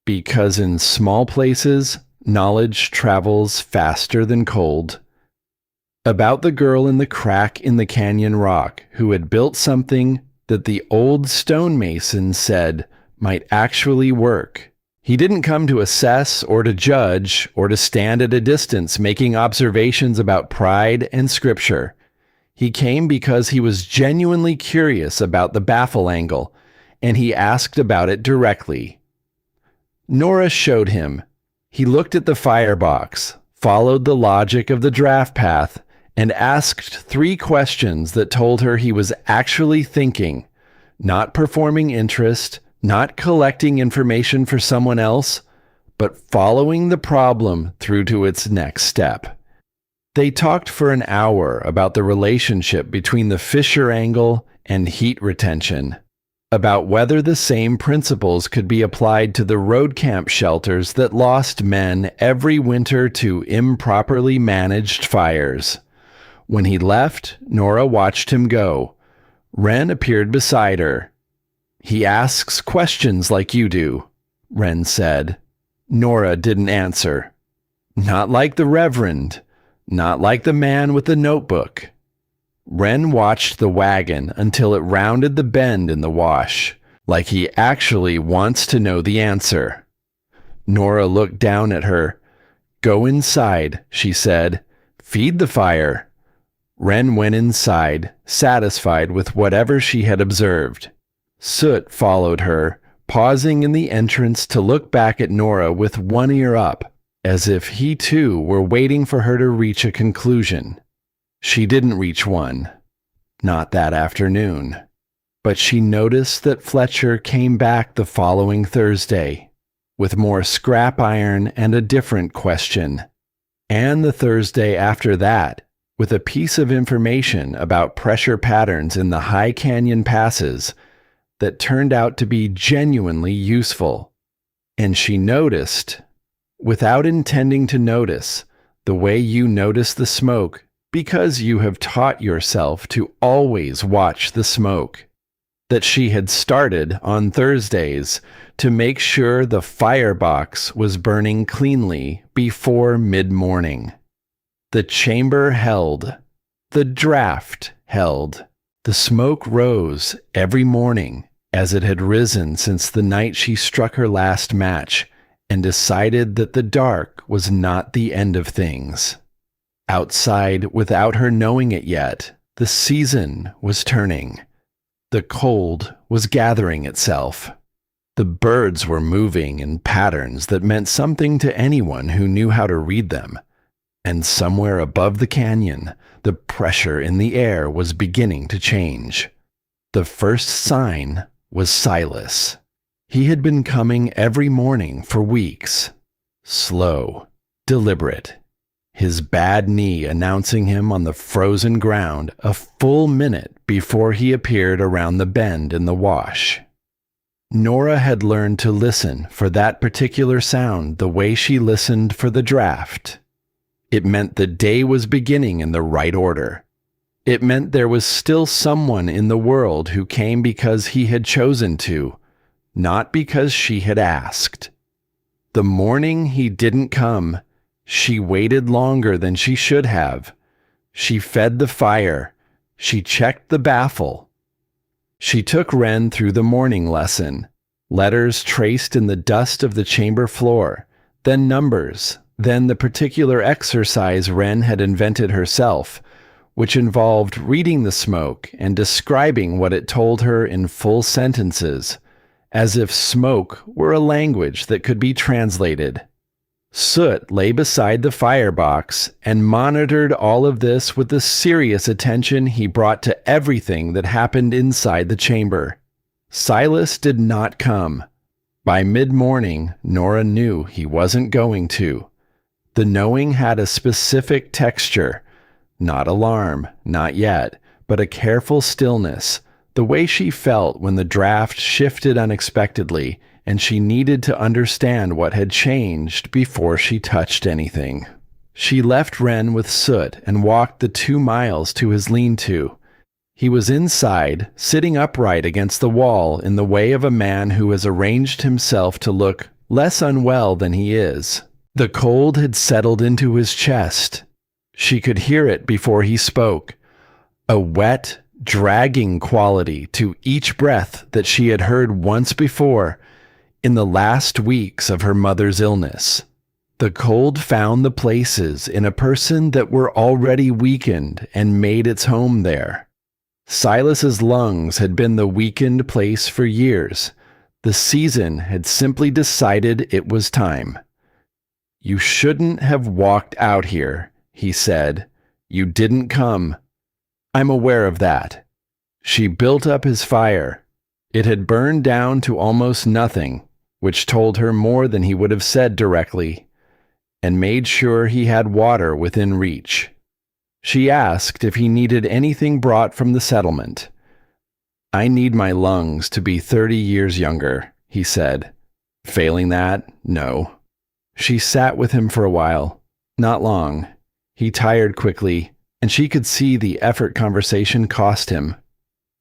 because in small places, knowledge travels faster than cold, about the girl in the crack in the canyon rock who had built something that the old stonemason said might actually work. He didn't come to assess or to judge or to stand at a distance making observations about pride and scripture. He came because he was genuinely curious about the baffle angle, and he asked about it directly. Nora showed him. He looked at the firebox, followed the logic of the draft path, and asked 3 questions that told her he was actually thinking, not performing interest, not collecting information for someone else, but following the problem through to its next step. They talked for an hour about the relationship between the Fisher angle and heat retention, about whether the same principles could be applied to the road camp shelters that lost men every winter to improperly managed fires. When he left, Nora watched him go. Wren appeared beside her. "He asks questions like you do," Wren said. Nora didn't answer. "Not like the Reverend. Not like the man with the notebook." Wren watched the wagon until it rounded the bend in the wash, like he actually wants to know the answer. Nora looked down at her. "Go inside," she said. "Feed the fire." Wren went inside, satisfied with whatever she had observed. Soot followed her, pausing in the entrance to look back at Nora with one ear up, as if he too were waiting for her to reach a conclusion. She didn't reach one. Not that afternoon. But she noticed that Fletcher came back the following Thursday, with more scrap iron and a different question. And the Thursday after that, with a piece of information about pressure patterns in the high canyon passes that turned out to be genuinely useful. And she noticed, without intending to notice, the way you notice the smoke because you have taught yourself to always watch the smoke, that she had started on Thursdays to make sure the firebox was burning cleanly before mid-morning. The chamber held. The draft held. The smoke rose every morning as it had risen since the night she struck her last match and decided that the dark was not the end of things. Outside, without her knowing it yet, the season was turning. The cold was gathering itself. The birds were moving in patterns that meant something to anyone who knew how to read them. And somewhere above the canyon, the pressure in the air was beginning to change. The first sign was Silas. He had been coming every morning for weeks. Slow, deliberate. His bad knee announcing him on the frozen ground a full minute before he appeared around the bend in the wash. Nora had learned to listen for that particular sound the way she listened for the draft. It meant the day was beginning in the right order. It meant there was still someone in the world who came because he had chosen to, not because she had asked. The morning he didn't come, she waited longer than she should have. She fed the fire. She checked the baffle. She took Wren through the morning lesson, letters traced in the dust of the chamber floor, then numbers, then the particular exercise Wren had invented herself, which involved reading the smoke and describing what it told her in full sentences, as if smoke were a language that could be translated. Soot lay beside the firebox and monitored all of this with the serious attention he brought to everything that happened inside the chamber. Silas did not come. By mid-morning, Nora knew he wasn't going to. The knowing had a specific texture. Not alarm, not yet, but a careful stillness, the way she felt when the draft shifted unexpectedly and she needed to understand what had changed before she touched anything. She left Wren with Soot and walked the 2 miles to his lean-to. He was inside, sitting upright against the wall in the way of a man who has arranged himself to look less unwell than he is. The cold had settled into his chest. She could hear it before he spoke, a wet, dragging quality to each breath that she had heard once before in the last weeks of her mother's illness. The cold found the places in a person that were already weakened and made its home there. Silas's lungs had been the weakened place for years. The season had simply decided it was time. "You shouldn't have walked out here," he said. "You didn't come. I'm aware of that." She built up his fire. It had burned down to almost nothing, which told her more than he would have said directly, and made sure he had water within reach. She asked if he needed anything brought from the settlement. "I need my lungs to be 30 years younger," he said. "Failing that, no." She sat with him for a while. Not long. He tired quickly, and she could see the effort conversation cost him.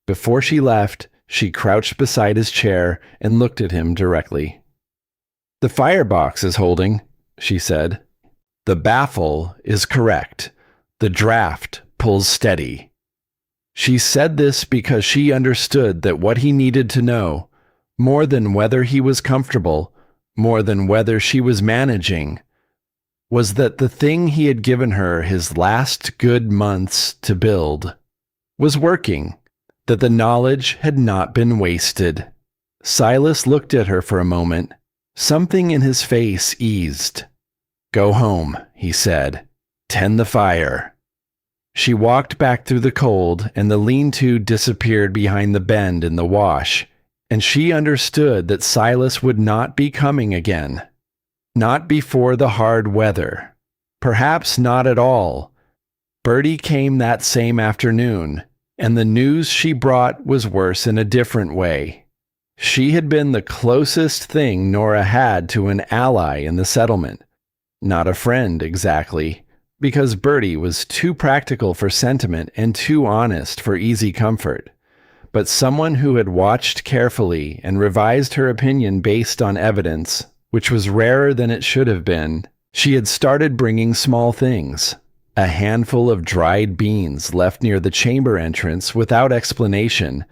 Before she left, she crouched beside his chair and looked at him directly. "The firebox is holding," she said. "The baffle is correct. The draft pulls steady." She said this because she understood that what he needed to know, more than whether he was comfortable, more than whether she was managing, was that the thing he had given her his last good months to build was working, that the knowledge had not been wasted. Silas looked at her for a moment. Something in his face eased. "Go home," he said. "Tend the fire." She walked back through the cold, and the lean-to disappeared behind the bend in the wash, and she understood that Silas would not be coming again. Not before the hard weather. Perhaps not at all. Bertie came that same afternoon, and the news she brought was worse in a different way. She had been the closest thing Nora had to an ally in the settlement. Not a friend, exactly, because Bertie was too practical for sentiment and too honest for easy comfort, but someone who had watched carefully and revised her opinion based on evidence, which was rarer than it should have been. She had started bringing small things. A handful of dried beans left near the chamber entrance without explanation,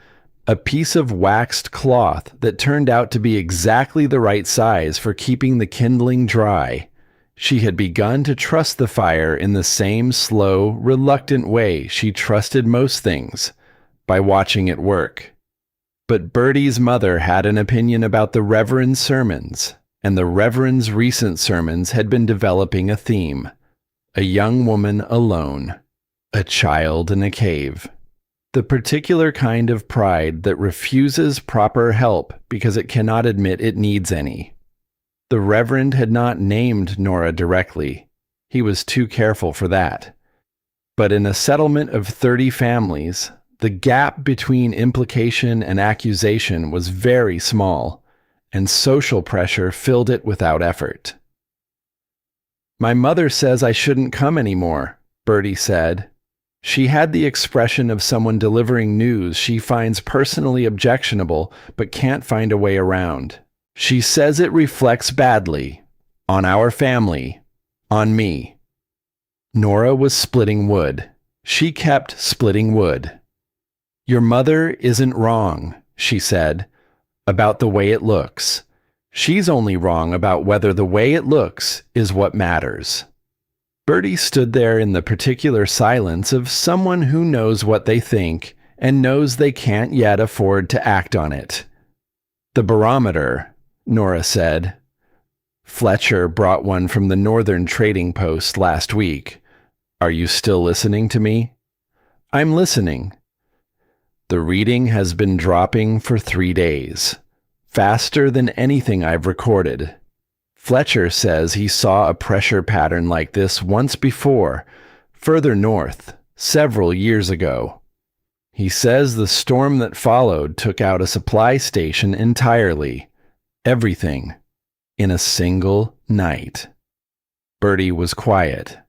a piece of waxed cloth that turned out to be exactly the right size for keeping the kindling dry. She had begun to trust the fire in the same slow, reluctant way she trusted most things, by watching it work. But Bertie's mother had an opinion about the Reverend's sermons, and the Reverend's recent sermons had been developing a theme: a young woman alone, a child in a cave. The particular kind of pride that refuses proper help because it cannot admit it needs any. The Reverend had not named Nora directly. He was too careful for that. But in a settlement of 30 families, the gap between implication and accusation was very small, and social pressure filled it without effort. "My mother says I shouldn't come anymore," Bertie said. She had the expression of someone delivering news she finds personally objectionable but can't find a way around. "She says it reflects badly on our family, on me." Nora was splitting wood. She kept splitting wood. "Your mother isn't wrong," she said, "about the way it looks. She's only wrong about whether the way it looks is what matters." Bertie stood there in the particular silence of someone who knows what they think and knows they can't yet afford to act on it. "The barometer," Nora said. "Fletcher brought one from the Northern Trading Post last week. Are you still listening to me?" "I'm listening." "The reading has been dropping for 3 days. Faster than anything I've recorded. Fletcher says he saw a pressure pattern like this once before, further north, several years ago. He says the storm that followed took out a supply station entirely. Everything. In a single night." Bertie was quiet.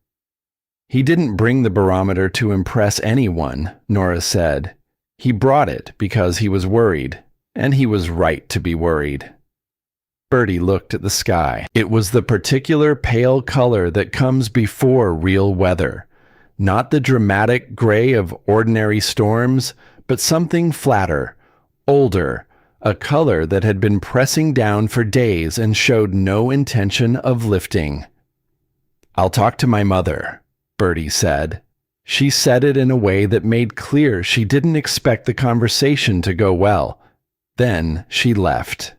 "He didn't bring the barometer to impress anyone," Nora said. "He brought it because he was worried, and he was right to be worried." Bertie looked at the sky. It was the particular pale color that comes before real weather. Not the dramatic gray of ordinary storms, but something flatter, older, a color that had been pressing down for days and showed no intention of lifting. "I'll talk to my mother," Bertie said. She said it in a way that made clear she didn't expect the conversation to go well. Then she left.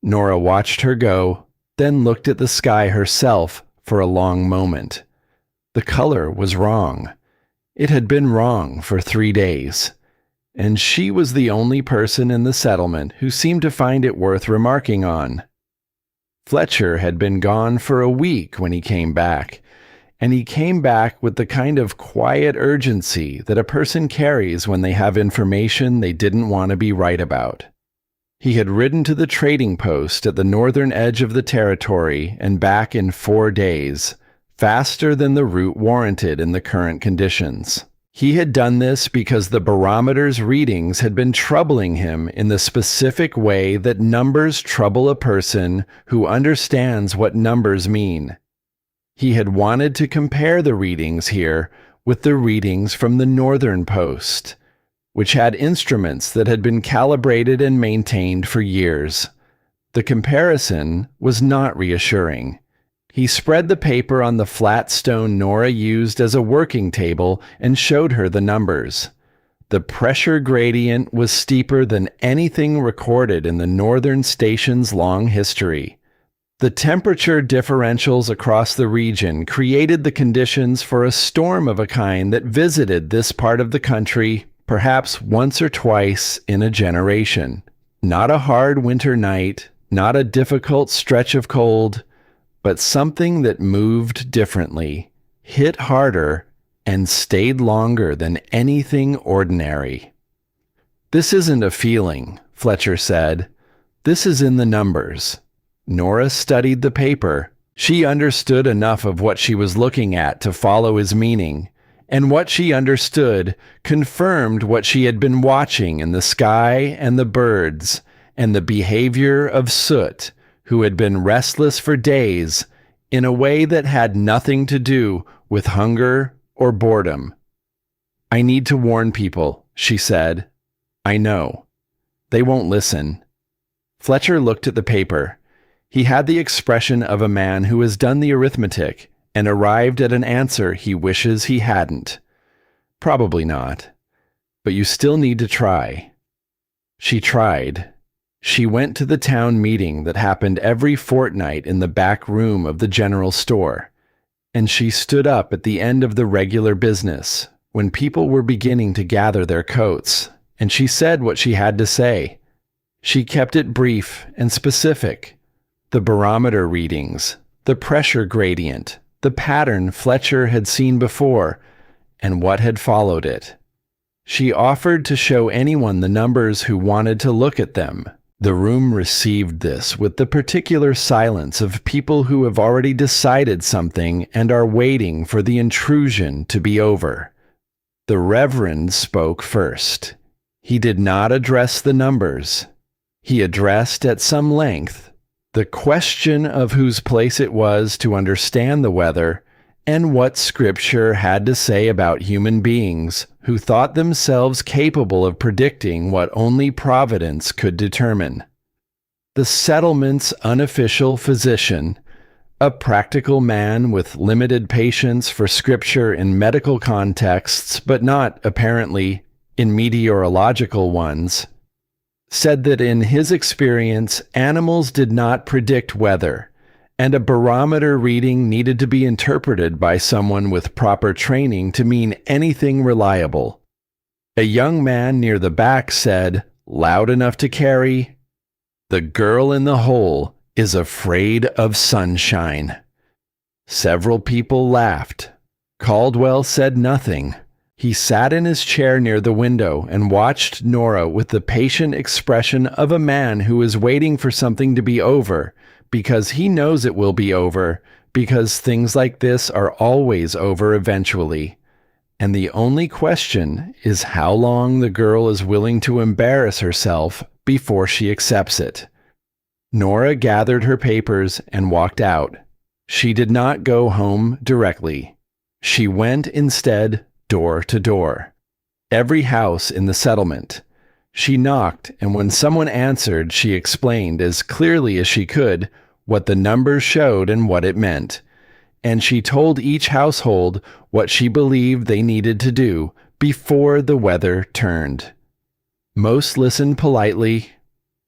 Nora watched her go, then looked at the sky herself for a long moment. The color was wrong. It had been wrong for 3 days. And she was the only person in the settlement who seemed to find it worth remarking on. Fletcher had been gone for a week when he came back, and he came back with the kind of quiet urgency that a person carries when they have information they didn't want to be right about. He had ridden to the trading post at the northern edge of the territory and back in 4 days, faster than the route warranted in the current conditions. He had done this because the barometer's readings had been troubling him in the specific way that numbers trouble a person who understands what numbers mean. He had wanted to compare the readings here with the readings from the northern post, which had instruments that had been calibrated and maintained for years. The comparison was not reassuring. He spread the paper on the flat stone Nora used as a working table and showed her the numbers. The pressure gradient was steeper than anything recorded in the northern station's long history. The temperature differentials across the region created the conditions for a storm of a kind that visited this part of the country perhaps once or twice in a generation. Not a hard winter night, not a difficult stretch of cold, but something that moved differently, hit harder, and stayed longer than anything ordinary. "This isn't a feeling," Fletcher said. "This is in the numbers." Nora studied the paper. She understood enough of what she was looking at to follow his meaning, and what she understood confirmed what she had been watching in the sky and the birds, and the behavior of Soot, who had been restless for days in a way that had nothing to do with hunger or boredom. "I need to warn people," she said. "I know. They won't listen." Fletcher looked at the paper. He had the expression of a man who has done the arithmetic and arrived at an answer he wishes he hadn't. "Probably not. But you still need to try." She tried. She went to the town meeting that happened every fortnight in the back room of the general store, and she stood up at the end of the regular business when people were beginning to gather their coats, and she said what she had to say. She kept it brief and specific. The barometer readings, the pressure gradient, the pattern Fletcher had seen before, and what had followed it. She offered to show anyone the numbers who wanted to look at them. The room received this with the particular silence of people who have already decided something and are waiting for the intrusion to be over. The Reverend spoke first. He did not address the numbers. He addressed at some length the question of whose place it was to understand the weather and what Scripture had to say about human beings who thought themselves capable of predicting what only providence could determine. The settlement's unofficial physician, a practical man with limited patience for Scripture in medical contexts, but not, apparently, in meteorological ones, said that in his experience, animals did not predict weather, and a barometer reading needed to be interpreted by someone with proper training to mean anything reliable. A young man near the back said, loud enough to carry, "The girl in the hole is afraid of sunshine." Several people laughed. Caldwell said nothing. He sat in his chair near the window and watched Nora with the patient expression of a man who is waiting for something to be over, because he knows it will be over, because things like this are always over eventually. And the only question is how long the girl is willing to embarrass herself before she accepts it. Nora gathered her papers and walked out. She did not go home directly. She went instead door to door. Every house in the settlement. She knocked, and when someone answered, she explained as clearly as she could what the numbers showed and what it meant. And she told each household what she believed they needed to do before the weather turned. Most listened politely.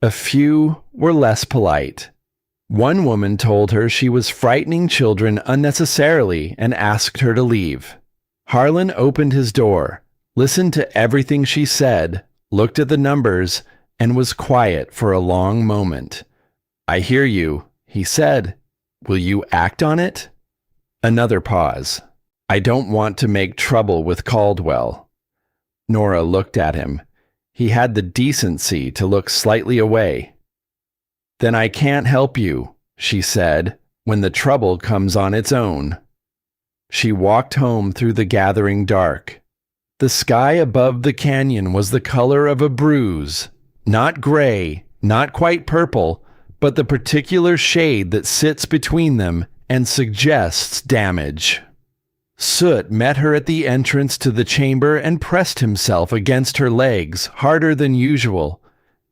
A few were less polite. One woman told her she was frightening children unnecessarily and asked her to leave. Harlan opened his door, listened to everything she said, looked at the numbers, and was quiet for a long moment. "I hear you," he said. "Will you act on it?" Another pause. "I don't want to make trouble with Caldwell." Nora looked at him. He had the decency to look slightly away. "Then I can't help you," she said, "when the trouble comes on its own." She walked home through the gathering dark. The sky above the canyon was the color of a bruise, not gray, not quite purple, but the particular shade that sits between them and suggests damage. Soot met her at the entrance to the chamber and pressed himself against her legs harder than usual,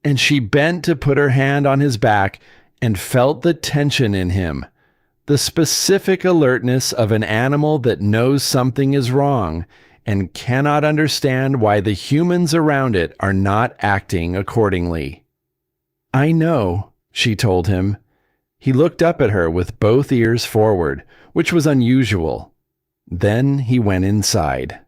and she bent to put her hand on his back and felt the tension in him, the specific alertness of an animal that knows something is wrong and cannot understand why the humans around it are not acting accordingly. "I know," she told him. He looked up at her with both ears forward, which was unusual. Then he went inside.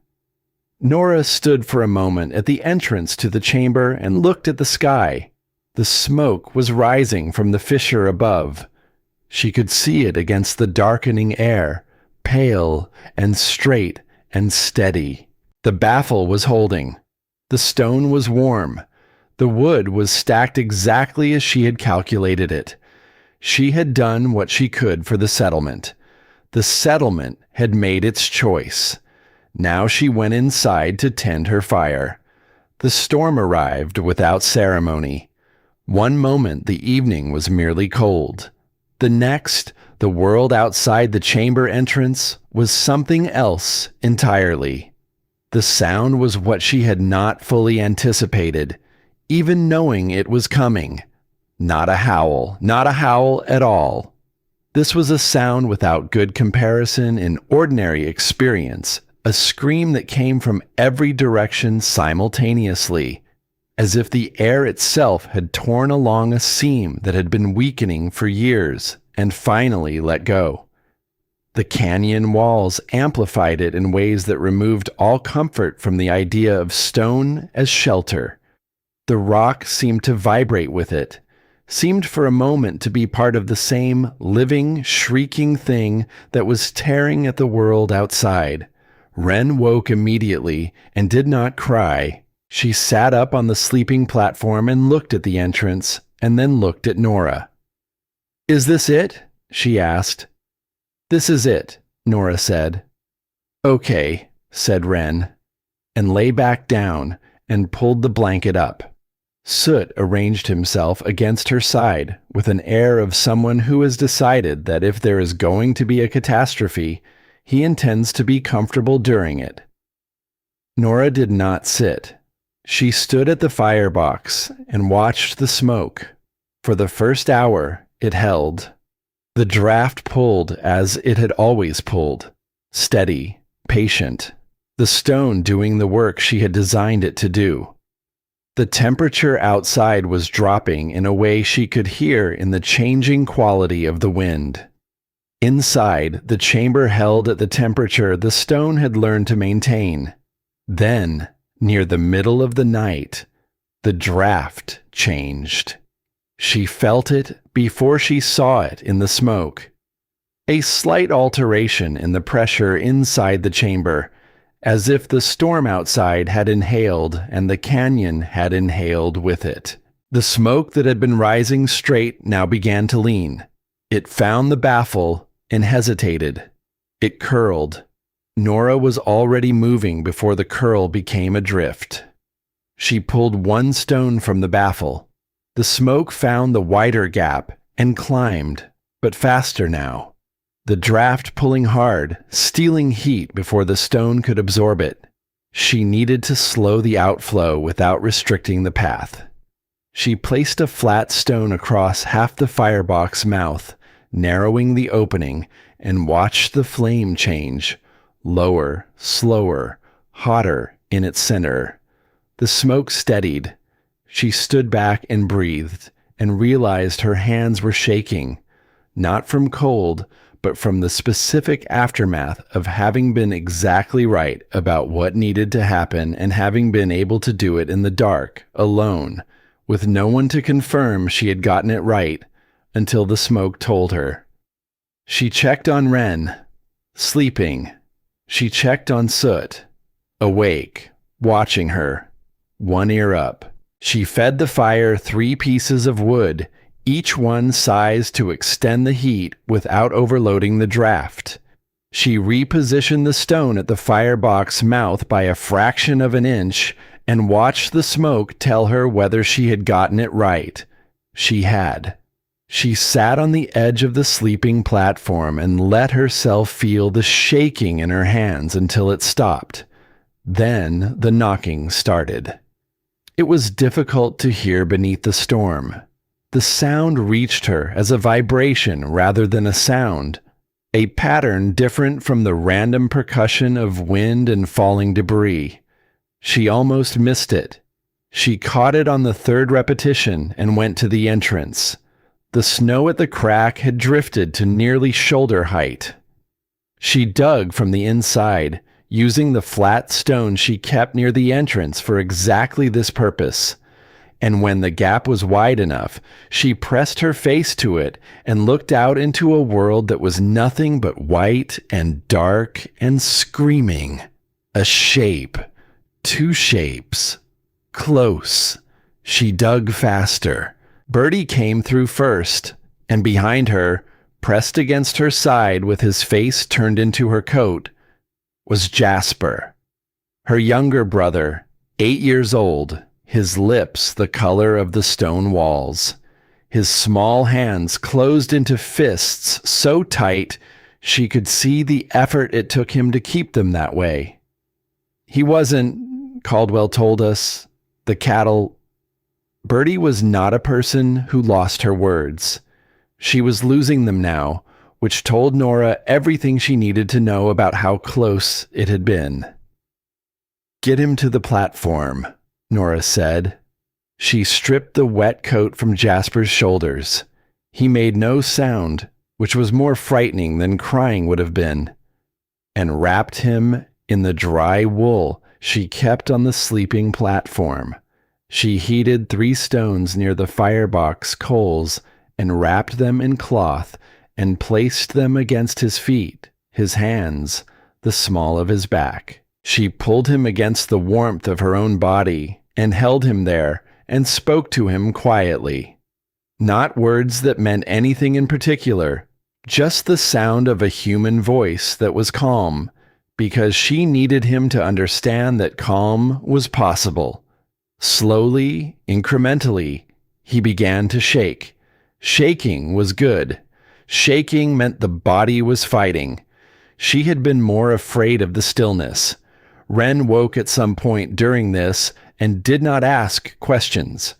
Nora stood for a moment at the entrance to the chamber and looked at the sky. The smoke was rising from the fissure above. She could see it against the darkening air, pale and straight and steady. The baffle was holding. The stone was warm. The wood was stacked exactly as she had calculated it. She had done what she could for the settlement. The settlement had made its choice. Now she went inside to tend her fire. The storm arrived without ceremony. One moment the evening was merely cold. The next, the world outside the chamber entrance was something else entirely. The sound was what she had not fully anticipated, even knowing it was coming. Not a howl at all. This was a sound without good comparison in ordinary experience, a scream that came from every direction simultaneously, as if the air itself had torn along a seam that had been weakening for years and finally let go. The canyon walls amplified it in ways that removed all comfort from the idea of stone as shelter. The rock seemed to vibrate with it, seemed for a moment to be part of the same living, shrieking thing that was tearing at the world outside. Wren woke immediately and did not cry. She sat up on the sleeping platform and looked at the entrance, and then looked at Nora. "Is this it?" she asked. "This is it," Nora said. "Okay," said Wren, and lay back down and pulled the blanket up. Soot arranged himself against her side with an air of someone who has decided that if there is going to be a catastrophe, he intends to be comfortable during it. Nora did not sit. She stood at the firebox and watched the smoke. For the first hour, it held. The draft pulled as it had always pulled, steady, patient, the stone doing the work she had designed it to do. The temperature outside was dropping in a way she could hear in the changing quality of the wind. Inside, the chamber held at the temperature the stone had learned to maintain. Then, near the middle of the night, the draft changed. She felt it before she saw it in the smoke. A slight alteration in the pressure inside the chamber, as if the storm outside had inhaled and the canyon had inhaled with it. The smoke that had been rising straight now began to lean. It found the baffle and hesitated. It curled. Nora was already moving before the curl became a drift. She pulled one stone from the baffle. The smoke found the wider gap and climbed, but faster now. The draft pulling hard, stealing heat before the stone could absorb it. She needed to slow the outflow without restricting the path. She placed a flat stone across half the firebox mouth, narrowing the opening, and watched the flame change, lower, slower, hotter in its center. The smoke steadied. She stood back and breathed, and realized her hands were shaking, not from cold, but from the specific aftermath of having been exactly right about what needed to happen and having been able to do it in the dark, alone, with no one to confirm she had gotten it right, until the smoke told her. She checked on Wren, sleeping. She checked on Soot, awake, watching her, one ear up. She fed the fire 3 pieces of wood, each one sized to extend the heat without overloading the draft. She repositioned the stone at the firebox mouth by a fraction of an inch and watched the smoke tell her whether she had gotten it right. She had. She sat on the edge of the sleeping platform and let herself feel the shaking in her hands until it stopped. Then the knocking started. It was difficult to hear beneath the storm. The sound reached her as a vibration rather than a sound, a pattern different from the random percussion of wind and falling debris. She almost missed it. She caught it on the 3rd repetition and went to the entrance. The snow at the crack had drifted to nearly shoulder height. She dug from the inside, using the flat stone she kept near the entrance for exactly this purpose. And when the gap was wide enough, she pressed her face to it and looked out into a world that was nothing but white and dark and screaming. A shape. 2 shapes. Close. She dug faster. Birdie came through first, and behind her, pressed against her side with his face turned into her coat, was Jasper, her younger brother, 8 years old, his lips the color of the stone walls. His small hands closed into fists so tight she could see the effort it took him to keep them that way. He wasn't, Caldwell told us, the cattle. Birdie was not a person who lost her words. She was losing them now, which told Nora everything she needed to know about how close it had been. "Get him to the platform," Nora said. She stripped the wet coat from Jasper's shoulders. He made no sound, which was more frightening than crying would have been, and wrapped him in the dry wool she kept on the sleeping platform. She heated 3 stones near the firebox coals and wrapped them in cloth and placed them against his feet, his hands, the small of his back. She pulled him against the warmth of her own body and held him there and spoke to him quietly. Not words that meant anything in particular, just the sound of a human voice that was calm, because she needed him to understand that calm was possible. Slowly, incrementally, he began to shake. Shaking was good. Shaking meant the body was fighting. She had been more afraid of the stillness. Ren woke at some point during this and did not ask questions.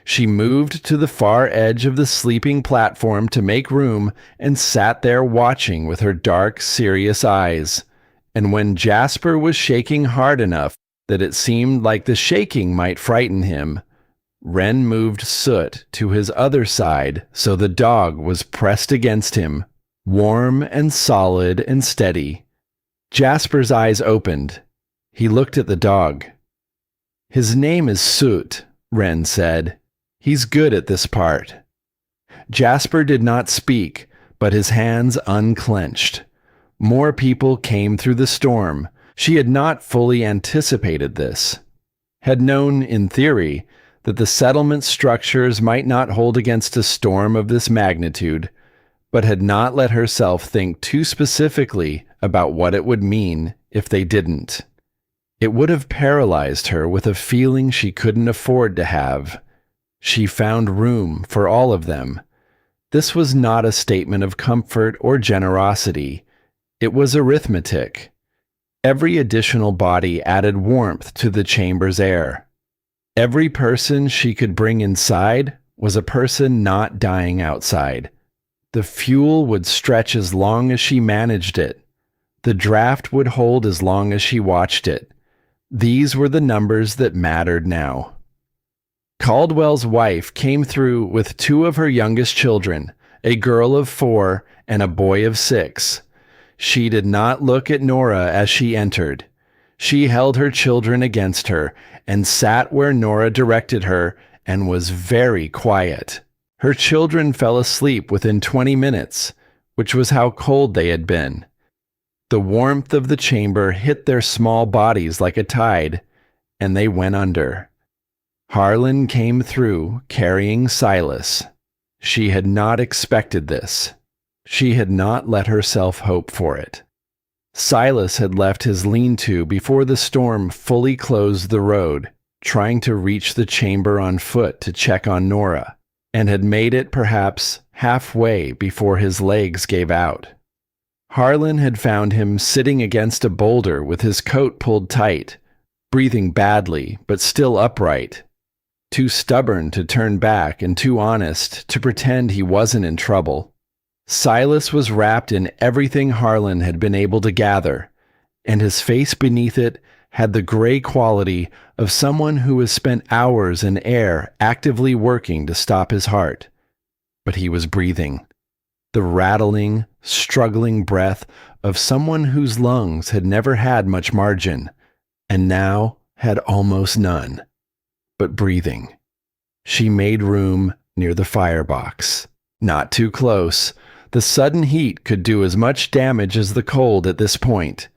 She moved to the far edge of the sleeping platform to make room and sat there watching with her dark, serious eyes. And when Jasper was shaking hard enough that it seemed like the shaking might frighten him, Ren moved Soot to his other side so the dog was pressed against him, warm and solid and steady. Jasper's eyes opened. He looked at the dog. "His name is Soot," Ren said. "He's good at this part." Jasper did not speak, but his hands unclenched. More people came through the storm. She had not fully anticipated this. Had known, in theory, that the settlement structures might not hold against a storm of this magnitude, but had not let herself think too specifically about what it would mean if they didn't. It would have paralyzed her with a feeling she couldn't afford to have. She found room for all of them. This was not a statement of comfort or generosity. It was arithmetic. Every additional body added warmth to the chamber's air. Every person she could bring inside was a person not dying outside. The fuel would stretch as long as she managed it. The draft would hold as long as she watched it. These were the numbers that mattered now. Caldwell's wife came through with 2 of her youngest children, a girl of 4 and a boy of 6. She did not look at Nora as she entered. She held her children against her and sat where Nora directed her and was very quiet. Her children fell asleep within 20 minutes, which was how cold they had been. The warmth of the chamber hit their small bodies like a tide, and they went under. Harlan came through carrying Silas. She had not expected this. She had not let herself hope for it. Silas had left his lean-to before the storm fully closed the road, trying to reach the chamber on foot to check on Nora, and had made it perhaps halfway before his legs gave out. Harlan had found him sitting against a boulder with his coat pulled tight, breathing badly but still upright, too stubborn to turn back and too honest to pretend he wasn't in trouble. Silas was wrapped in everything Harlan had been able to gather, and his face beneath it had the gray quality of someone who has spent hours in air actively working to stop his heart. But he was breathing. The rattling, struggling breath of someone whose lungs had never had much margin, and now had almost none. But breathing. She made room near the firebox. Not too close. The sudden heat could do as much damage as the cold at this point.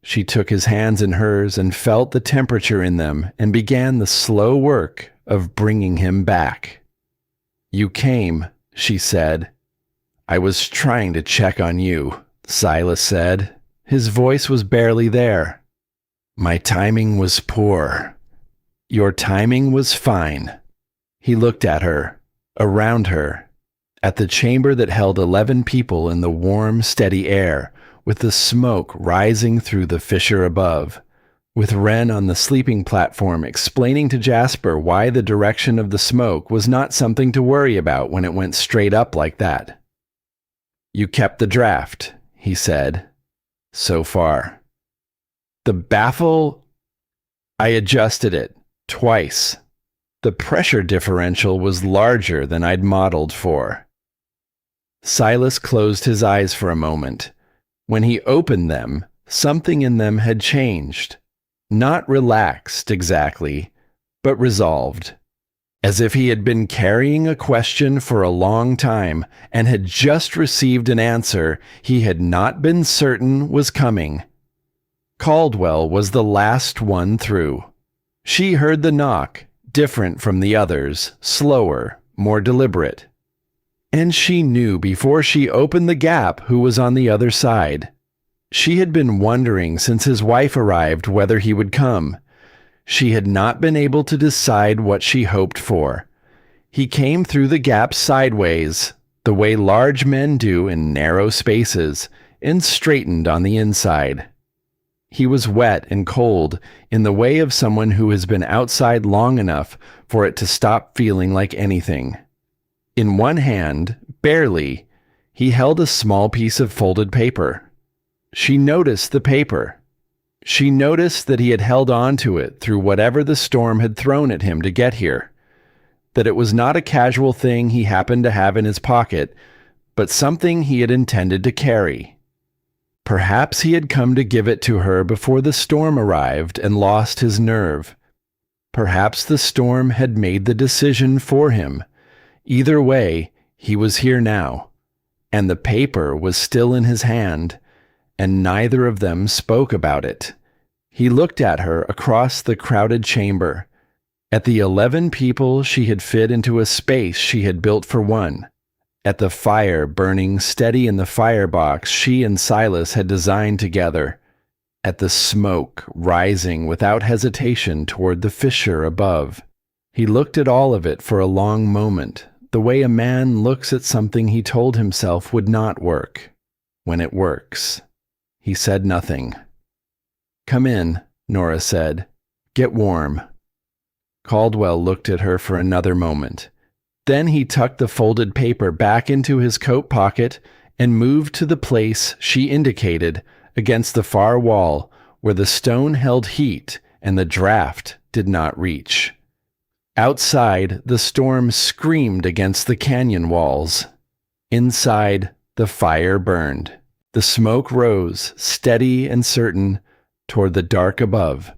She took his hands in hers and felt the temperature in them and began the slow work of bringing him back. "You came," she said. "I was trying to check on you," Silas said. His voice was barely there. "My timing was poor." "Your timing was fine." He looked at her, around her, at the chamber that held 11 people in the warm, steady air, with the smoke rising through the fissure above, with Ren on the sleeping platform explaining to Jasper why the direction of the smoke was not something to worry about when it went straight up like that. "You kept the draft," he said. "So far." "The baffle? I adjusted it. Twice." The pressure differential was larger than I'd modeled for. Silas closed his eyes for a moment. When he opened them, something in them had changed. Not relaxed exactly, but resolved. As if he had been carrying a question for a long time and had just received an answer he had not been certain was coming. Caldwell was the last one through. She heard the knock, different from the others, slower, more deliberate. And she knew before she opened the gap who was on the other side. She had been wondering since his wife arrived whether he would come. She had not been able to decide what she hoped for. He came through the gap sideways, the way large men do in narrow spaces, and straightened on the inside. He was wet and cold, in the way of someone who has been outside long enough for it to stop feeling like anything. In one hand, barely, he held a small piece of folded paper. She noticed the paper. She noticed that he had held on to it through whatever the storm had thrown at him to get here. That it was not a casual thing he happened to have in his pocket, but something he had intended to carry. Perhaps he had come to give it to her before the storm arrived and lost his nerve. Perhaps the storm had made the decision for him. Either way, he was here now, and the paper was still in his hand, and neither of them spoke about it. He looked at her across the crowded chamber, at the 11 people she had fit into a space she had built for one, at the fire burning steady in the firebox she and Silas had designed together, at the smoke rising without hesitation toward the fissure above. He looked at all of it for a long moment, the way a man looks at something he told himself would not work, when it works. He said nothing. "Come in," Nora said. "Get warm." Caldwell looked at her for another moment. Then he tucked the folded paper back into his coat pocket and moved to the place she indicated against the far wall where the stone held heat and the draft did not reach. Outside, the storm screamed against the canyon walls. Inside, the fire burned. The smoke rose, steady and certain, toward the dark above.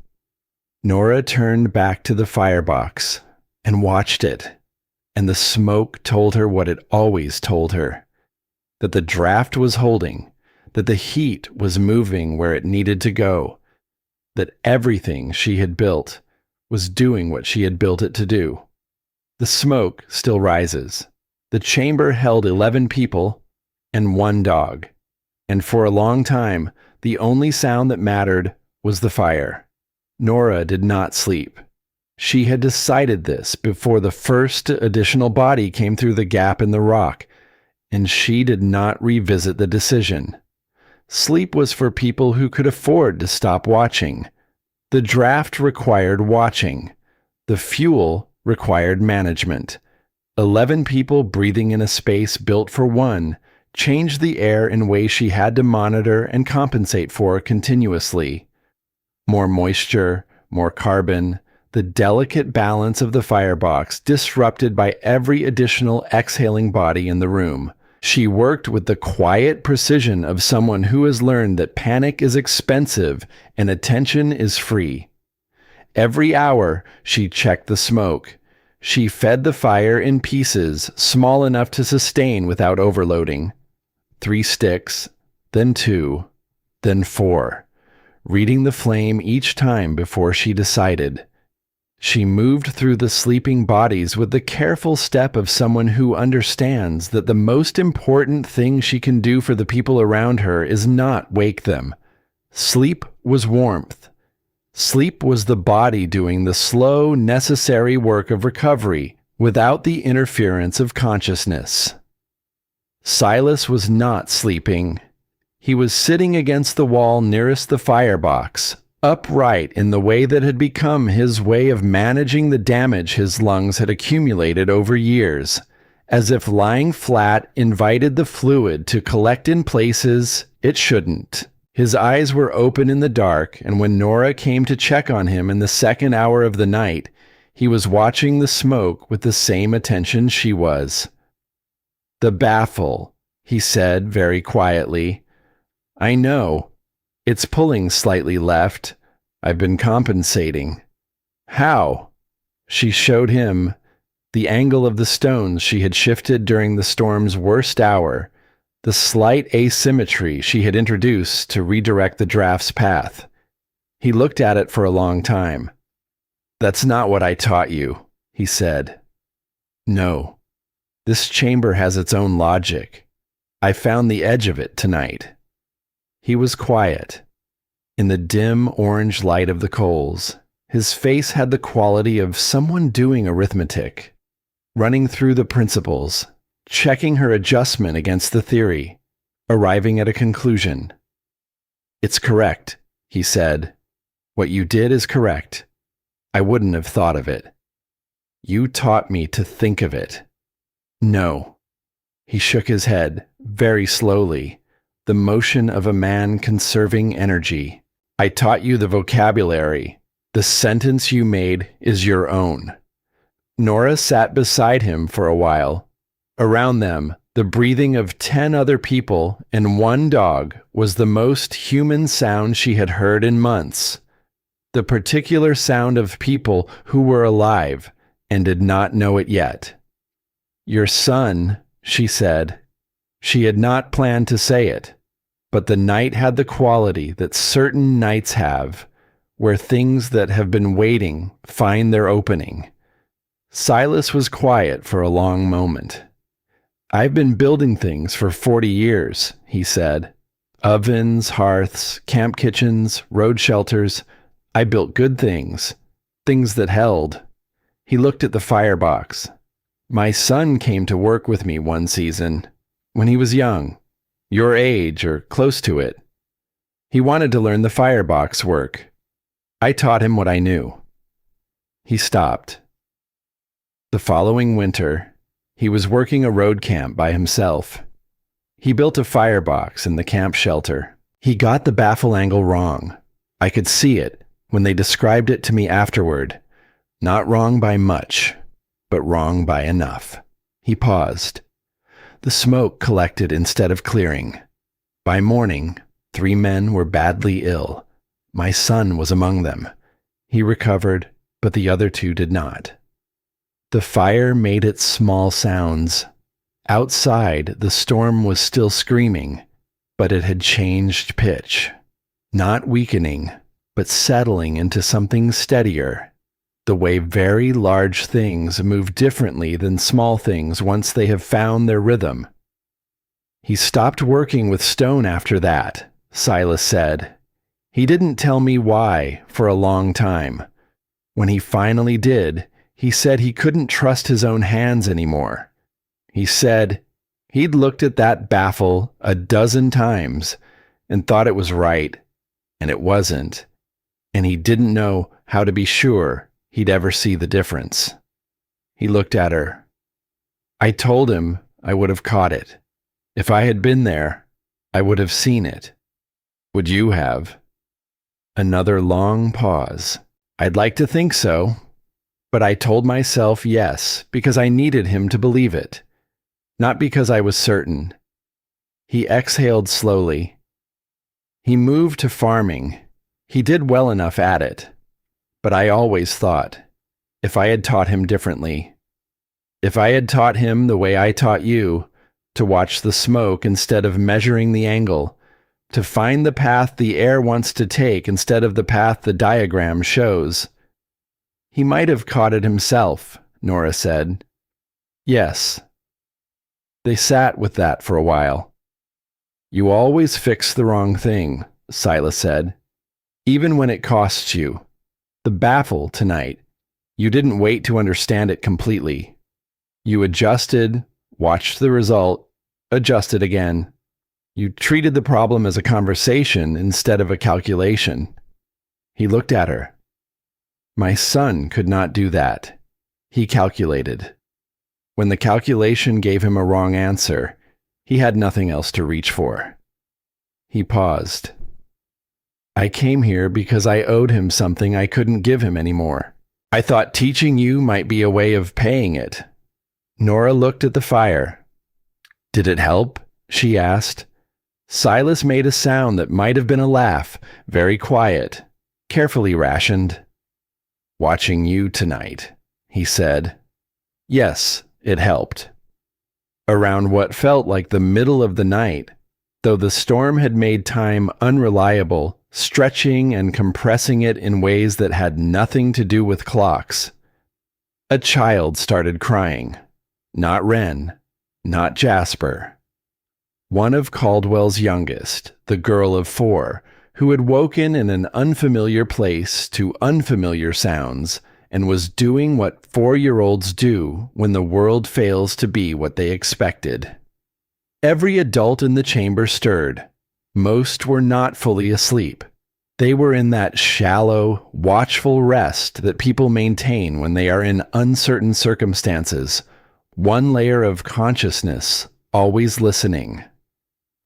Nora turned back to the firebox and watched it, and the smoke told her what it always told her, that the draft was holding, that the heat was moving where it needed to go, that everything she had built was doing what she had built it to do. The smoke still rises. The chamber held 11 people and 1 dog. And for a long time, the only sound that mattered was the fire. Nora did not sleep. She had decided this before the first additional body came through the gap in the rock, and she did not revisit the decision. Sleep was for people who could afford to stop watching. The draft required watching. The fuel required management. 11 people breathing in a space built for one changed the air in ways she had to monitor and compensate for continuously. More moisture, more carbon, the delicate balance of the firebox disrupted by every additional exhaling body in the room. She worked with the quiet precision of someone who has learned that panic is expensive and attention is free. Every hour, she checked the smoke. She fed the fire in pieces small enough to sustain without overloading. 3 sticks, then 2, then 4, reading the flame each time before she decided. She moved through the sleeping bodies with the careful step of someone who understands that the most important thing she can do for the people around her is not wake them. Sleep was warmth. Sleep was the body doing the slow, necessary work of recovery without the interference of consciousness. Silas was not sleeping. He was sitting against the wall nearest the firebox, upright in the way that had become his way of managing the damage his lungs had accumulated over years, as if lying flat invited the fluid to collect in places it shouldn't. His eyes were open in the dark, and when Nora came to check on him in the second hour of the night, He was watching the smoke with the same attention she was. "The baffle," he said very quietly. "I know. It's pulling slightly left. I've been compensating." "How?" She showed him the angle of the stones she had shifted during the storm's worst hour, the slight asymmetry she had introduced to redirect the draft's path. He looked at it for a long time. "That's not what I taught you," he said. "No. This chamber has its own logic. I found the edge of it tonight." He was quiet. In the dim orange light of the coals, his face had the quality of someone doing arithmetic, running through the principles, checking her adjustment against the theory, arriving at a conclusion. "It's correct," he said. "What you did is correct. I wouldn't have thought of it. You taught me to think of it." "No." He shook his head, very slowly, the motion of a man conserving energy. "I taught you the vocabulary. The sentence you made is your own." Nora sat beside him for a while. Around them, the breathing of 10 other people and one dog was the most human sound she had heard in months. The particular sound of people who were alive and did not know it yet. "Your son," she said. She had not planned to say it, but the night had the quality that certain nights have, where things that have been waiting find their opening. Silas was quiet for a long moment. "I've been building things for 40 years, he said. "Ovens, hearths, camp kitchens, road shelters. I built good things, things that held." He looked at the firebox. "My son came to work with me one season, when he was young, your age or close to it. He wanted to learn the firebox work. I taught him what I knew." He stopped. The following winter, he was working a road camp by himself. He built a firebox in the camp shelter. He got the baffle angle wrong. I could see it when they described it to me afterward. Not wrong by much, but wrong by enough. He paused. The smoke collected instead of clearing. By morning, 3 men were badly ill. My son was among them. He recovered, but the other 2 did not. The fire made its small sounds. Outside, the storm was still screaming, but it had changed pitch. Not weakening, but settling into something steadier. The way very large things move differently than small things once they have found their rhythm. "He stopped working with stone after that," Silas said. "He didn't tell me why for a long time. When he finally did, he said he couldn't trust his own hands anymore. He said he'd looked at that baffle a dozen times and thought it was right, and it wasn't, and he didn't know how to be sure he'd ever see the difference." He looked at her. "I told him I would have caught it. If I had been there, I would have seen it. Would you have?" Another long pause. "I'd like to think so, but I told myself yes because I needed him to believe it, not because I was certain." He exhaled slowly. "He moved to farming. He did well enough at it. But I always thought, if I had taught him differently, if I had taught him the way I taught you, to watch the smoke instead of measuring the angle, to find the path the air wants to take instead of the path the diagram shows." "He might have caught it himself," Nora said. "Yes." They sat with that for a while. "You always fix the wrong thing," Silas said, "even when it costs you. The baffle tonight, you didn't wait to understand it completely. You adjusted, watched the result, adjusted again. You treated the problem as a conversation instead of a calculation." He looked at her. "My son could not do that. He calculated. When the calculation gave him a wrong answer, he had nothing else to reach for." He paused. "I came here because I owed him something I couldn't give him anymore. I thought teaching you might be a way of paying it. Nora looked at the fire. Did it help? She asked. Silas made a sound that might have been a laugh, very quiet, carefully rationed. Watching you tonight, he said. Yes, it helped. Around what felt like the middle of the night, though the storm had made time unreliable, stretching and compressing it in ways that had nothing to do with clocks, a child started crying. Not Wren, not Jasper. One of Caldwell's youngest, the girl of 4, who had woken in an unfamiliar place to unfamiliar sounds and was doing what 4-year-olds do when the world fails to be what they expected. Every adult in the chamber stirred. Most were not fully asleep. They were in that shallow, watchful rest that people maintain when they are in uncertain circumstances, one layer of consciousness, always listening.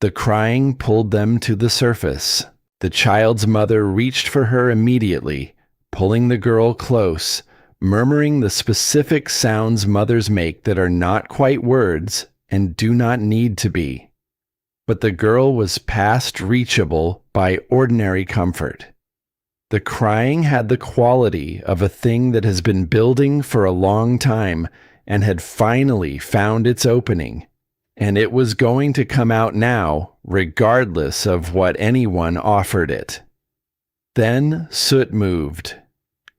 The crying pulled them to the surface. The child's mother reached for her immediately, pulling the girl close, murmuring the specific sounds mothers make that are not quite words and do not need to be. But the girl was past reachable by ordinary comfort. The crying had the quality of a thing that has been building for a long time and had finally found its opening, and it was going to come out now, regardless of what anyone offered it. Then Soot moved.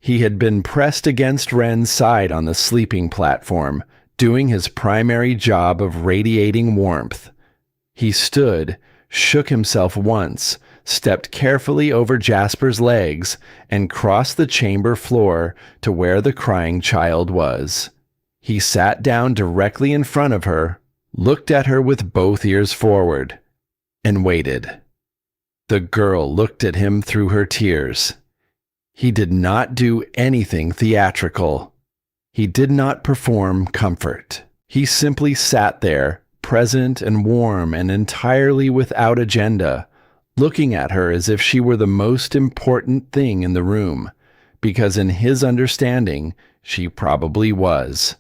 He had been pressed against Wren's side on the sleeping platform, doing his primary job of radiating warmth. He stood, shook himself once, stepped carefully over Jasper's legs, and crossed the chamber floor to where the crying child was. He sat down directly in front of her, looked at her with both ears forward, and waited. The girl looked at him through her tears. He did not do anything theatrical. He did not perform comfort. He simply sat there, present and warm and entirely without agenda, looking at her as if she were the most important thing in the room, because in his understanding, she probably was.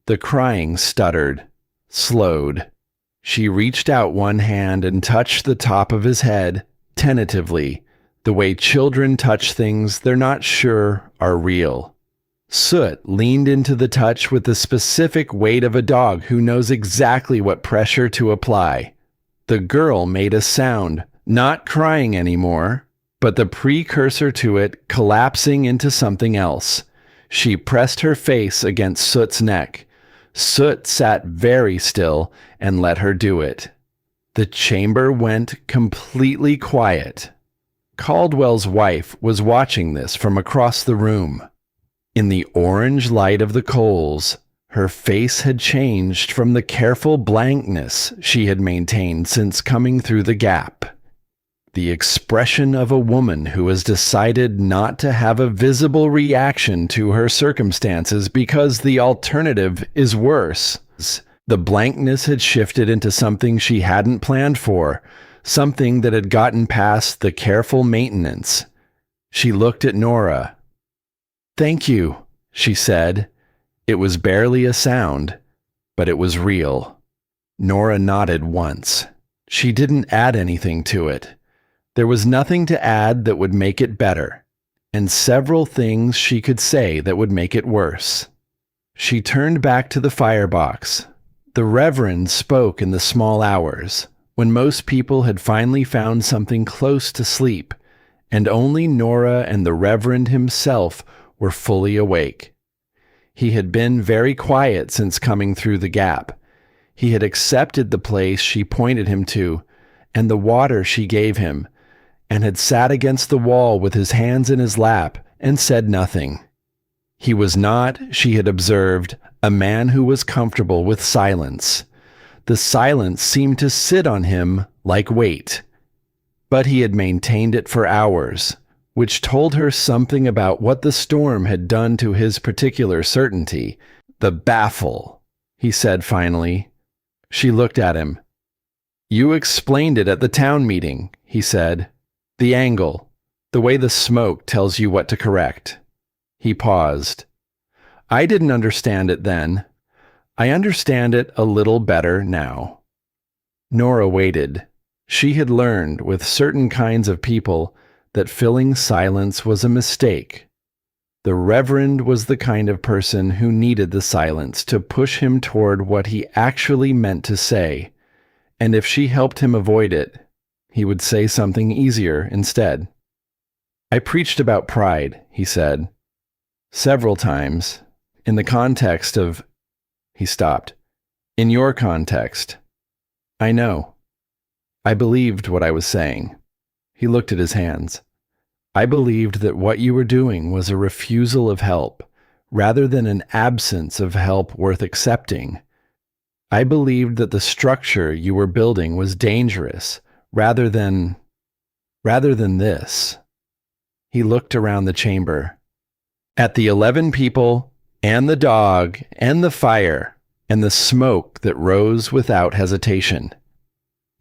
The crying stuttered, slowed. She reached out one hand and touched the top of his head, tentatively, the way children touch things they're not sure are real. Soot leaned into the touch with the specific weight of a dog who knows exactly what pressure to apply. The girl made a sound, not crying anymore, but the precursor to it collapsing into something else. She pressed her face against Soot's neck. Soot sat very still and let her do it. The chamber went completely quiet. Caldwell's wife was watching this from across the room. In the orange light of the coals, her face had changed from the careful blankness she had maintained since coming through the gap. The expression of a woman who has decided not to have a visible reaction to her circumstances because the alternative is worse. The blankness had shifted into something she hadn't planned for, something that had gotten past the careful maintenance. She looked at Nora. "Thank you," she said. It was barely a sound, but it was real. Nora nodded once. She didn't add anything to it. There was nothing to add that would make it better, and several things she could say that would make it worse. She turned back to the firebox. The Reverend spoke in the small hours, when most people had finally found something close to sleep, and only Nora and the Reverend himself were fully awake. He had been very quiet since coming through the gap. He had accepted the place she pointed him to, and the water she gave him, and had sat against the wall with his hands in his lap and said nothing. He was not, she had observed, a man who was comfortable with silence. The silence seemed to sit on him like weight. But he had maintained it for hours, which told her something about what the storm had done to his particular certainty. "The baffle," he said finally. She looked at him. "You explained it at the town meeting," he said. "The angle, the way the smoke tells you what to correct." He paused. I didn't understand it then. I understand it a little better now. Nora waited. She had learned with certain kinds of people that filling silence was a mistake. The Reverend was the kind of person who needed the silence to push him toward what he actually meant to say, and if she helped him avoid it, he would say something easier instead. I preached about pride, he said, several times, in the context of... He stopped. In your context. I know. I believed what I was saying. He looked at his hands. I believed that what you were doing was a refusal of help, rather than an absence of help worth accepting. I believed that the structure you were building was dangerous, rather than this. He looked around the chamber. At the 11 people, and the dog, and the fire, and the smoke that rose without hesitation.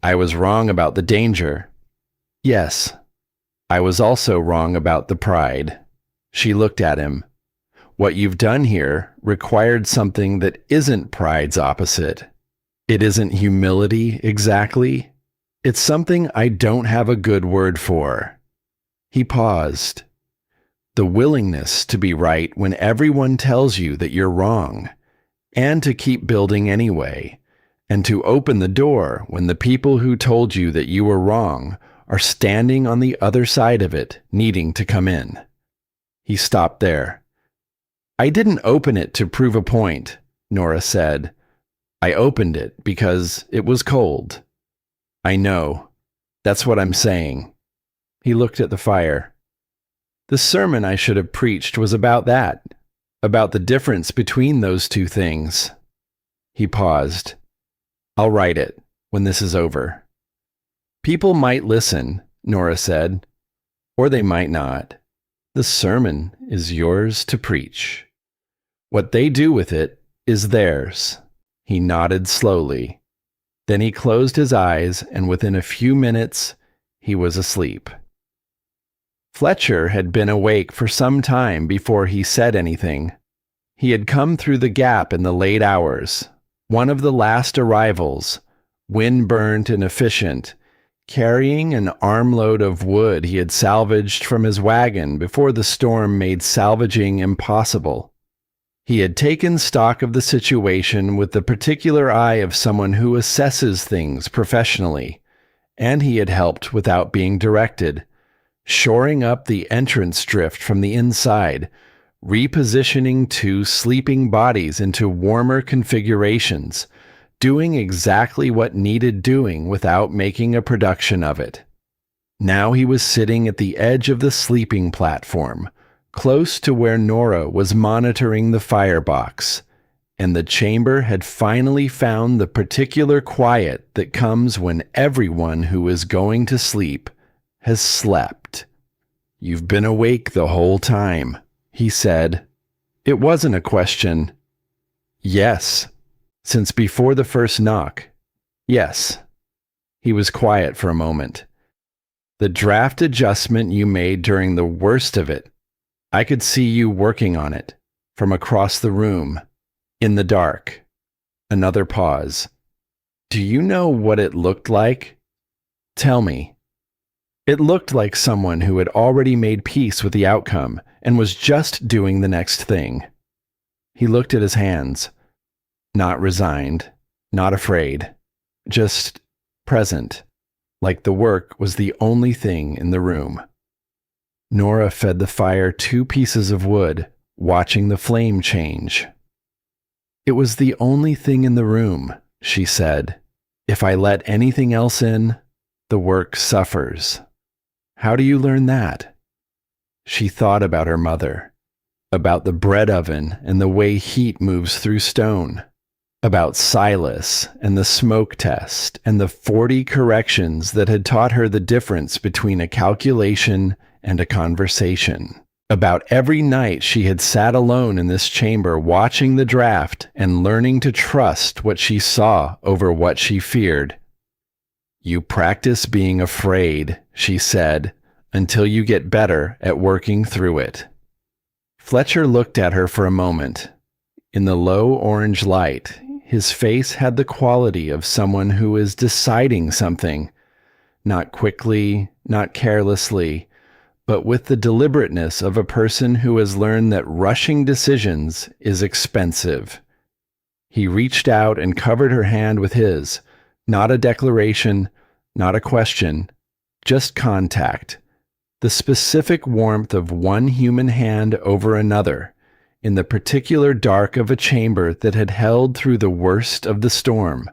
I was wrong about the danger. Yes. I was also wrong about the pride. She looked at him. What you've done here required something that isn't pride's opposite. It isn't humility exactly. It's something I don't have a good word for. He paused. The willingness to be right when everyone tells you that you're wrong, and to keep building anyway, and to open the door when the people who told you that you were wrong are standing on the other side of it, needing to come in. He stopped there. I didn't open it to prove a point, Nora said. I opened it because it was cold. I know. That's what I'm saying. He looked at the fire. The sermon I should have preached was about that, about the difference between those two things. He paused. I'll write it when this is over. People might listen, Nora said, or they might not. The sermon is yours to preach. What they do with it is theirs. He nodded slowly. Then he closed his eyes, and within a few minutes, he was asleep. Fletcher had been awake for some time before he said anything. He had come through the gap in the late hours, one of the last arrivals, wind-burnt and efficient, carrying an armload of wood he had salvaged from his wagon before the storm made salvaging impossible. He had taken stock of the situation with the particular eye of someone who assesses things professionally, and he had helped without being directed, shoring up the entrance drift from the inside, repositioning 2 sleeping bodies into warmer configurations, doing exactly what needed doing without making a production of it. Now he was sitting at the edge of the sleeping platform, close to where Nora was monitoring the firebox, and the chamber had finally found the particular quiet that comes when everyone who is going to sleep has slept. You've been awake the whole time, he said. It wasn't a question. Yes. Since before the first knock. Yes. He was quiet for a moment. The draft adjustment you made during the worst of it. I could see you working on it, from across the room, in the dark. Another pause. Do you know what it looked like? Tell me. It looked like someone who had already made peace with the outcome and was just doing the next thing. He looked at his hands. Not resigned, not afraid, just present, like the work was the only thing in the room. Nora fed the fire 2 pieces of wood, watching the flame change. It was the only thing in the room, she said. If I let anything else in, the work suffers. How do you learn that? She thought about her mother, about the bread oven and the way heat moves through stone, about Silas and the smoke test and the 40 corrections that had taught her the difference between a calculation and a conversation, about every night she had sat alone in this chamber watching the draft and learning to trust what she saw over what she feared. You practice being afraid, she said, until you get better at working through it. Fletcher looked at her for a moment. In the low orange light, his face had the quality of someone who is deciding something, not quickly, not carelessly, but with the deliberateness of a person who has learned that rushing decisions is expensive. He reached out and covered her hand with his, not a declaration, not a question, just contact, the specific warmth of one human hand over another, in the particular dark of a chamber that had held through the worst of the storm.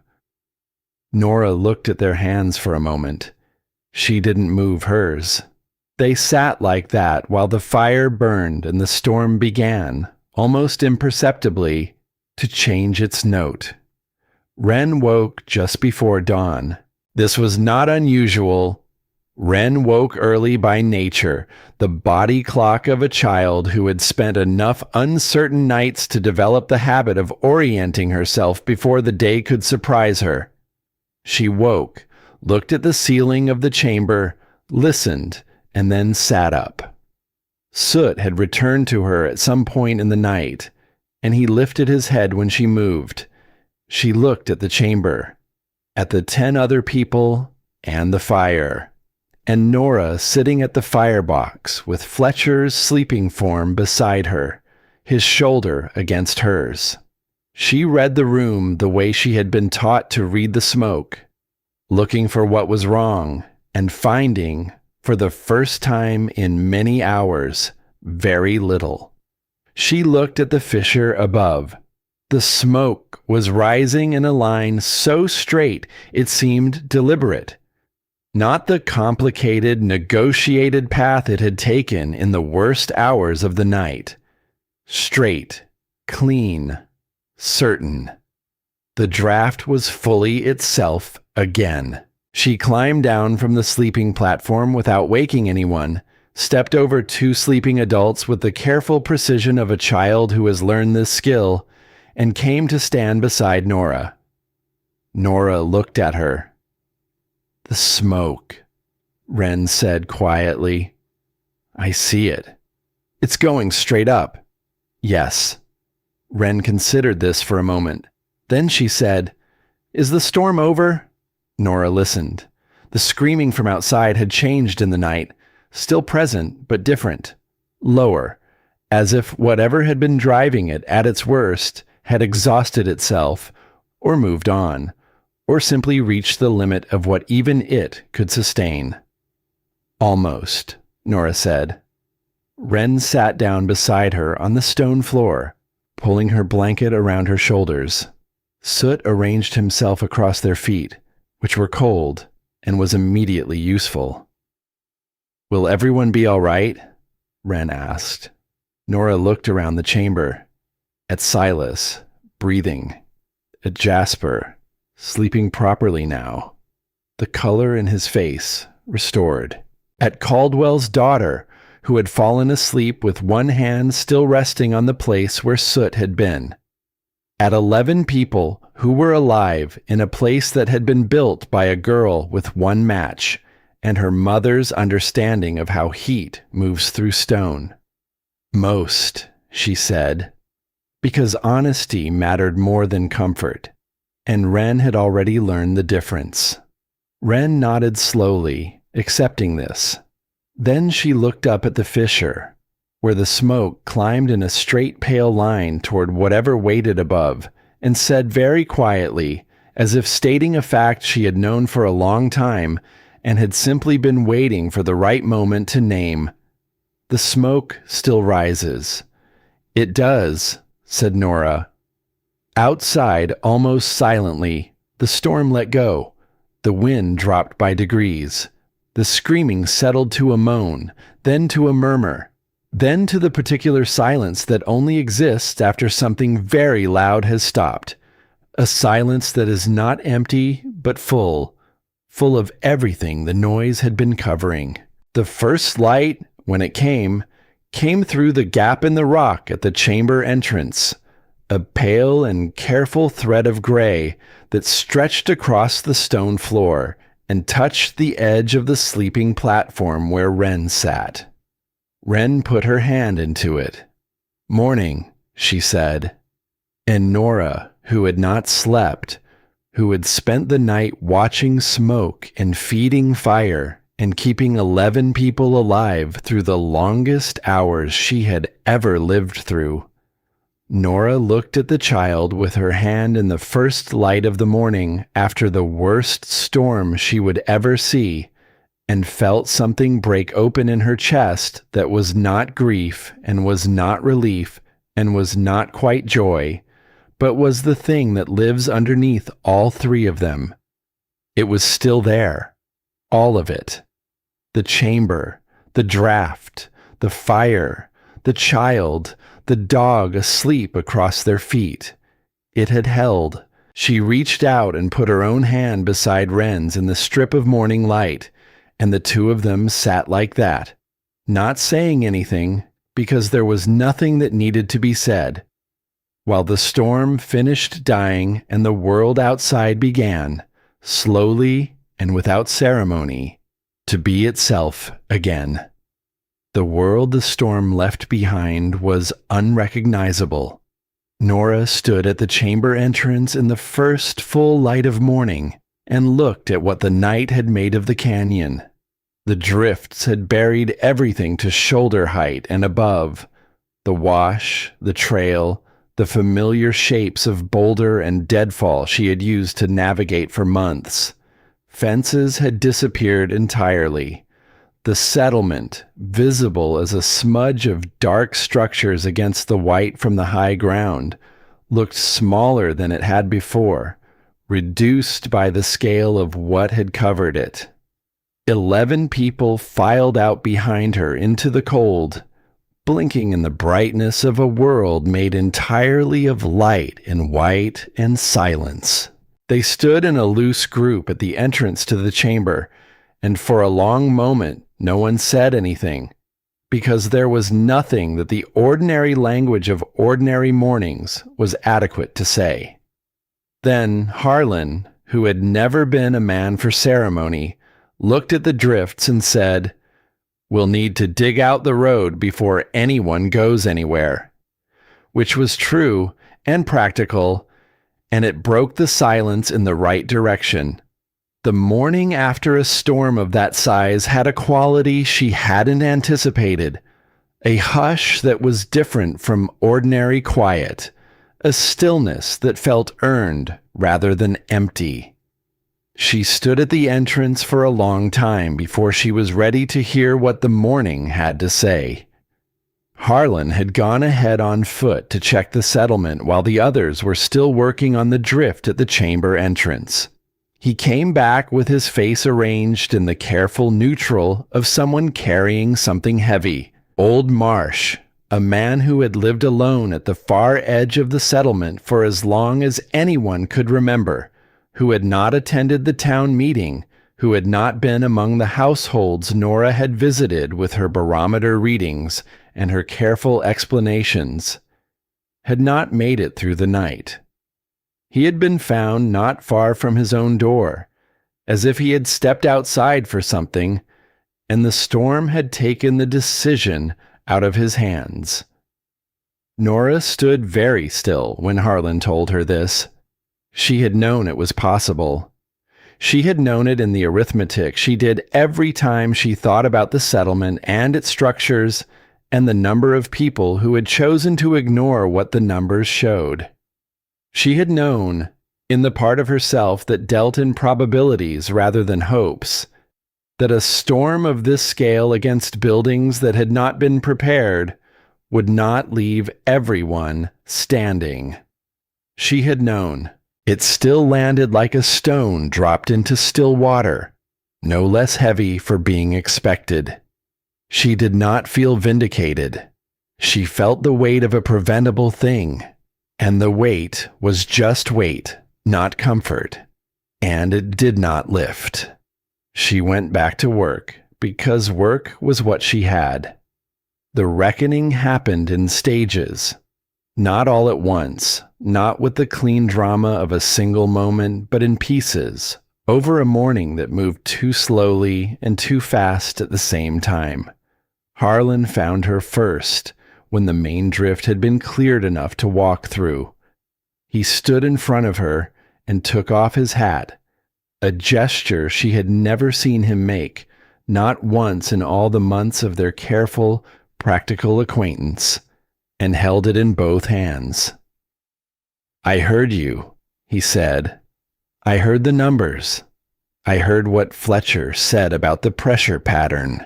Nora looked at their hands for a moment. She didn't move hers. They sat like that while the fire burned and the storm began, almost imperceptibly, to change its note. Ren woke just before dawn. This was not unusual. Ren woke early by nature, the body clock of a child who had spent enough uncertain nights to develop the habit of orienting herself before the day could surprise her. She woke, looked at the ceiling of the chamber, listened, and then sat up. Soot had returned to her at some point in the night, and he lifted his head when she moved. She looked at the chamber, at the 10 other people, and the fire, and Nora sitting at the firebox with Fletcher's sleeping form beside her, his shoulder against hers. She read the room the way she had been taught to read the smoke, looking for what was wrong, and finding, for the first time in many hours, very little. She looked at the fissure above. The smoke was rising in a line so straight it seemed deliberate. Not the complicated, negotiated path it had taken in the worst hours of the night. Straight, clean, certain. The draft was fully itself again. She climbed down from the sleeping platform without waking anyone, stepped over 2 sleeping adults with the careful precision of a child who has learned this skill, and came to stand beside Nora. Nora looked at her. "The smoke," Ren said quietly. "I see it. It's going straight up." "Yes." Ren considered this for a moment. Then she said, "Is the storm over?" Nora listened. The screaming from outside had changed in the night, still present, but different, lower, as if whatever had been driving it at its worst had exhausted itself, or moved on, or simply reached the limit of what even it could sustain. "Almost," Nora said. Ren sat down beside her on the stone floor, pulling her blanket around her shoulders. Soot arranged himself across their feet, which were cold, and was immediately useful. "Will everyone be all right?" Ren asked. Nora looked around the chamber, at Silas, breathing, at Jasper, sleeping properly now, the color in his face restored, at Caldwell's daughter, who had fallen asleep with one hand still resting on the place where Soot had been, at 11 people who were alive in a place that had been built by a girl with one match, and her mother's understanding of how heat moves through stone. "Most," she said, because honesty mattered more than comfort, and Ren had already learned the difference. Ren nodded slowly, accepting this. Then she looked up at the fissure, where the smoke climbed in a straight pale line toward whatever waited above, and said very quietly, as if stating a fact she had known for a long time and had simply been waiting for the right moment to name, "The smoke still rises." "It does," said Nora. Outside, almost silently, the storm let go. The wind dropped by degrees. The screaming settled to a moan, then to a murmur, then to the particular silence that only exists after something very loud has stopped. A silence that is not empty, but full of everything the noise had been covering. The first light, when it came through the gap in the rock at the chamber entrance, a pale and careful thread of gray that stretched across the stone floor and touched the edge of the sleeping platform where Ren sat. Ren put her hand into it. "Morning," she said. And Nora, who had not slept, who had spent the night watching smoke and feeding fire and keeping 11 people alive through the longest hours she had ever lived through. Nora looked at the child with her hand in the first light of the morning after the worst storm she would ever see, and felt something break open in her chest that was not grief and was not relief and was not quite joy, but was the thing that lives underneath all three of them. It was still there, all of it. The chamber, the draft, the fire, the child, the dog asleep across their feet. It had held. She reached out and put her own hand beside Wren's in the strip of morning light, and the two of them sat like that, not saying anything, because there was nothing that needed to be said, while the storm finished dying and the world outside began, slowly and without ceremony, to be itself again. The world the storm left behind was unrecognizable. Nora stood at the chamber entrance in the first full light of morning and looked at what the night had made of the canyon. The drifts had buried everything to shoulder height and above. The wash, the trail, the familiar shapes of boulder and deadfall she had used to navigate for months. Fences had disappeared entirely. The settlement, visible as a smudge of dark structures against the white from the high ground, looked smaller than it had before, reduced by the scale of what had covered it. 11 people filed out behind her into the cold, blinking in the brightness of a world made entirely of light and white and silence. They stood in a loose group at the entrance to the chamber, and for a long moment no one said anything, because there was nothing that the ordinary language of ordinary mornings was adequate to say. Then Harlan, who had never been a man for ceremony, looked at the drifts and said, "We'll need to dig out the road before anyone goes anywhere," which was true and practical, and it broke the silence in the right direction. The morning after a storm of that size had a quality she hadn't anticipated, a hush that was different from ordinary quiet, a stillness that felt earned rather than empty. She stood at the entrance for a long time before she was ready to hear what the morning had to say. Harlan had gone ahead on foot to check the settlement while the others were still working on the drift at the chamber entrance. He came back with his face arranged in the careful neutral of someone carrying something heavy. Old Marsh, a man who had lived alone at the far edge of the settlement for as long as anyone could remember, who had not attended the town meeting, who had not been among the households Nora had visited with her barometer readings and her careful explanations, had not made it through the night. He had been found not far from his own door, as if he had stepped outside for something, and the storm had taken the decision out of his hands. Nora stood very still when Harlan told her this. She had known it was possible. She had known it in the arithmetic she did every time she thought about the settlement and its structures and the number of people who had chosen to ignore what the numbers showed. She had known, in the part of herself that dealt in probabilities rather than hopes, that a storm of this scale against buildings that had not been prepared would not leave everyone standing. She had known. It still landed like a stone dropped into still water, no less heavy for being expected. She did not feel vindicated. She felt the weight of a preventable thing. And the weight was just weight, not comfort, and it did not lift. She went back to work, because work was what she had. The reckoning happened in stages, not all at once, not with the clean drama of a single moment, but in pieces, over a morning that moved too slowly and too fast at the same time. Harlan found her first, when the main drift had been cleared enough to walk through. He stood in front of her and took off his hat, a gesture she had never seen him make, not once in all the months of their careful, practical acquaintance, and held it in both hands. "I heard you," he said. "I heard the numbers. I heard what Fletcher said about the pressure pattern."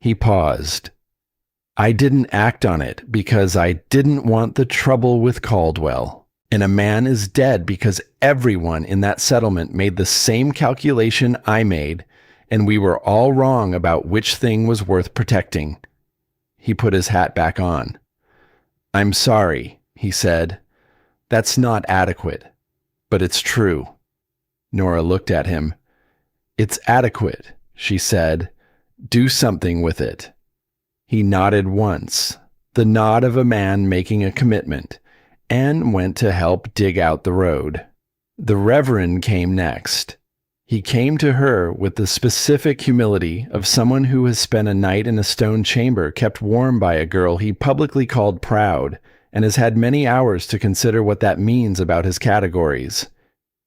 He paused. "I didn't act on it because I didn't want the trouble with Caldwell. And a man is dead because everyone in that settlement made the same calculation I made, and we were all wrong about which thing was worth protecting." He put his hat back on. "I'm sorry," he said. "That's not adequate, but it's true." Nora looked at him. "It's adequate," she said. "Do something with it." He nodded once, the nod of a man making a commitment, and went to help dig out the road. The Reverend came next. He came to her with the specific humility of someone who has spent a night in a stone chamber kept warm by a girl he publicly called proud, and has had many hours to consider what that means about his categories.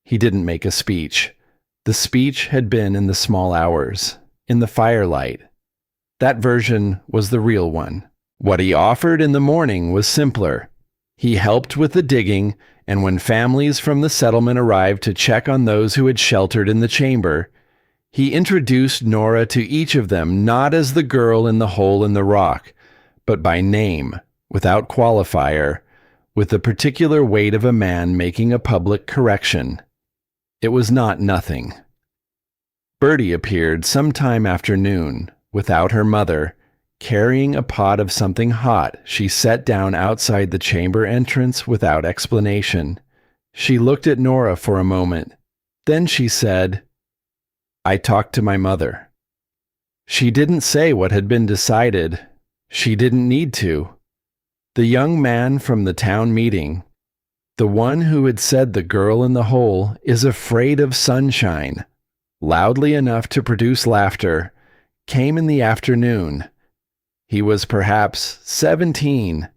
He didn't make a speech. The speech had been in the small hours, in the firelight. That version was the real one. What he offered in the morning was simpler. He helped with the digging, and when families from the settlement arrived to check on those who had sheltered in the chamber, he introduced Nora to each of them not as the girl in the hole in the rock, but by name, without qualifier, with the particular weight of a man making a public correction. It was not nothing. Bertie appeared sometime after noon, without her mother, carrying a pot of something hot she set down outside the chamber entrance without explanation. She looked at Nora for a moment. Then she said, "I talked to my mother." She didn't say what had been decided. She didn't need to. The young man from the town meeting, the one who had said the girl in the hole is afraid of sunshine, loudly enough to produce laughter, came in the afternoon. He was perhaps 17,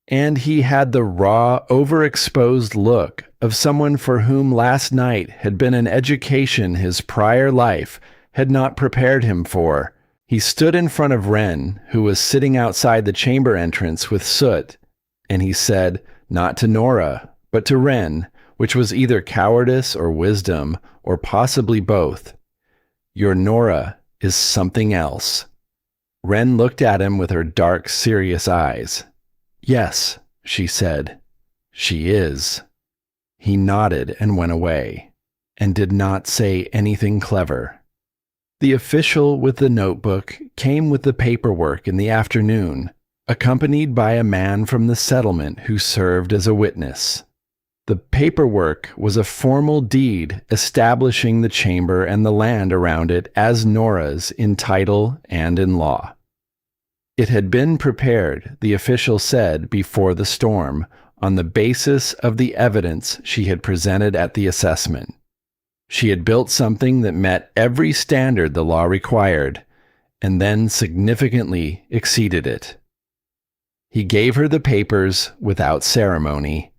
and he had the raw, overexposed look of someone for whom last night had been an education his prior life had not prepared him for. He stood in front of Wren, who was sitting outside the chamber entrance with soot, and he said, not to Nora, but to Wren, which was either cowardice or wisdom, or possibly both, "Your Nora is something else." Wren looked at him with her dark, serious eyes. "Yes," she said, "she is." He nodded and went away, and did not say anything clever. The official with the notebook came with the paperwork in the afternoon, accompanied by a man from the settlement who served as a witness. The paperwork was a formal deed establishing the chamber and the land around it as Nora's in title and in law. It had been prepared, the official said, before the storm, on the basis of the evidence she had presented at the assessment. She had built something that met every standard the law required, and then significantly exceeded it. He gave her the papers without ceremony.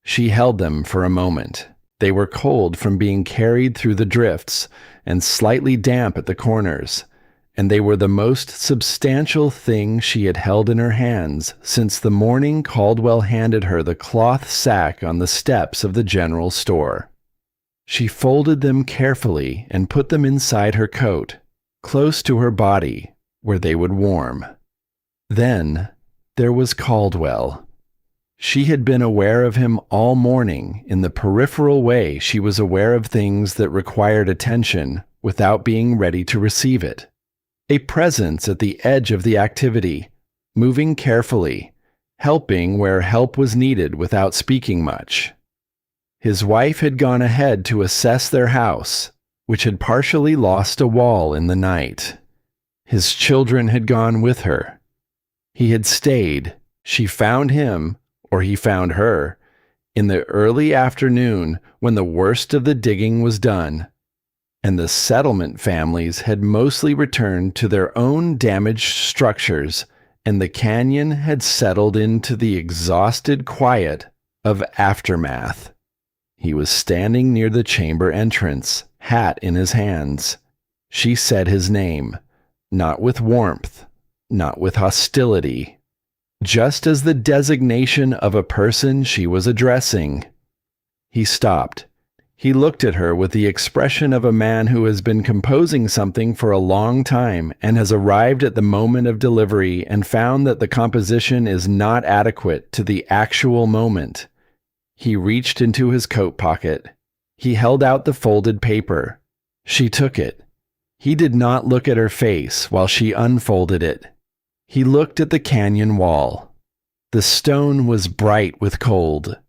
She held them for a moment. They were cold from being carried through the drifts and slightly damp at the corners, and they were the most substantial thing she had held in her hands since the morning Caldwell handed her the cloth sack on the steps of the general store. She folded them carefully and put them inside her coat, close to her body, where they would warm. Then there was Caldwell. She had been aware of him all morning in the peripheral way she was aware of things that required attention without being ready to receive it. A presence at the edge of the activity, moving carefully, helping where help was needed without speaking much. His wife had gone ahead to assess their house, which had partially lost a wall in the night. His children had gone with her. He had stayed. She found him, or he found her, in the early afternoon when the worst of the digging was done, and the settlement families had mostly returned to their own damaged structures, and the canyon had settled into the exhausted quiet of aftermath. He was standing near the chamber entrance, hat in his hands. She said his name, not with warmth, not with hostility, just as the designation of a person she was addressing. He stopped. He looked at her with the expression of a man who has been composing something for a long time and has arrived at the moment of delivery and found that the composition is not adequate to the actual moment. He reached into his coat pocket. He held out the folded paper. She took it. He did not look at her face while she unfolded it. He looked at the canyon wall. The stone was bright with cold,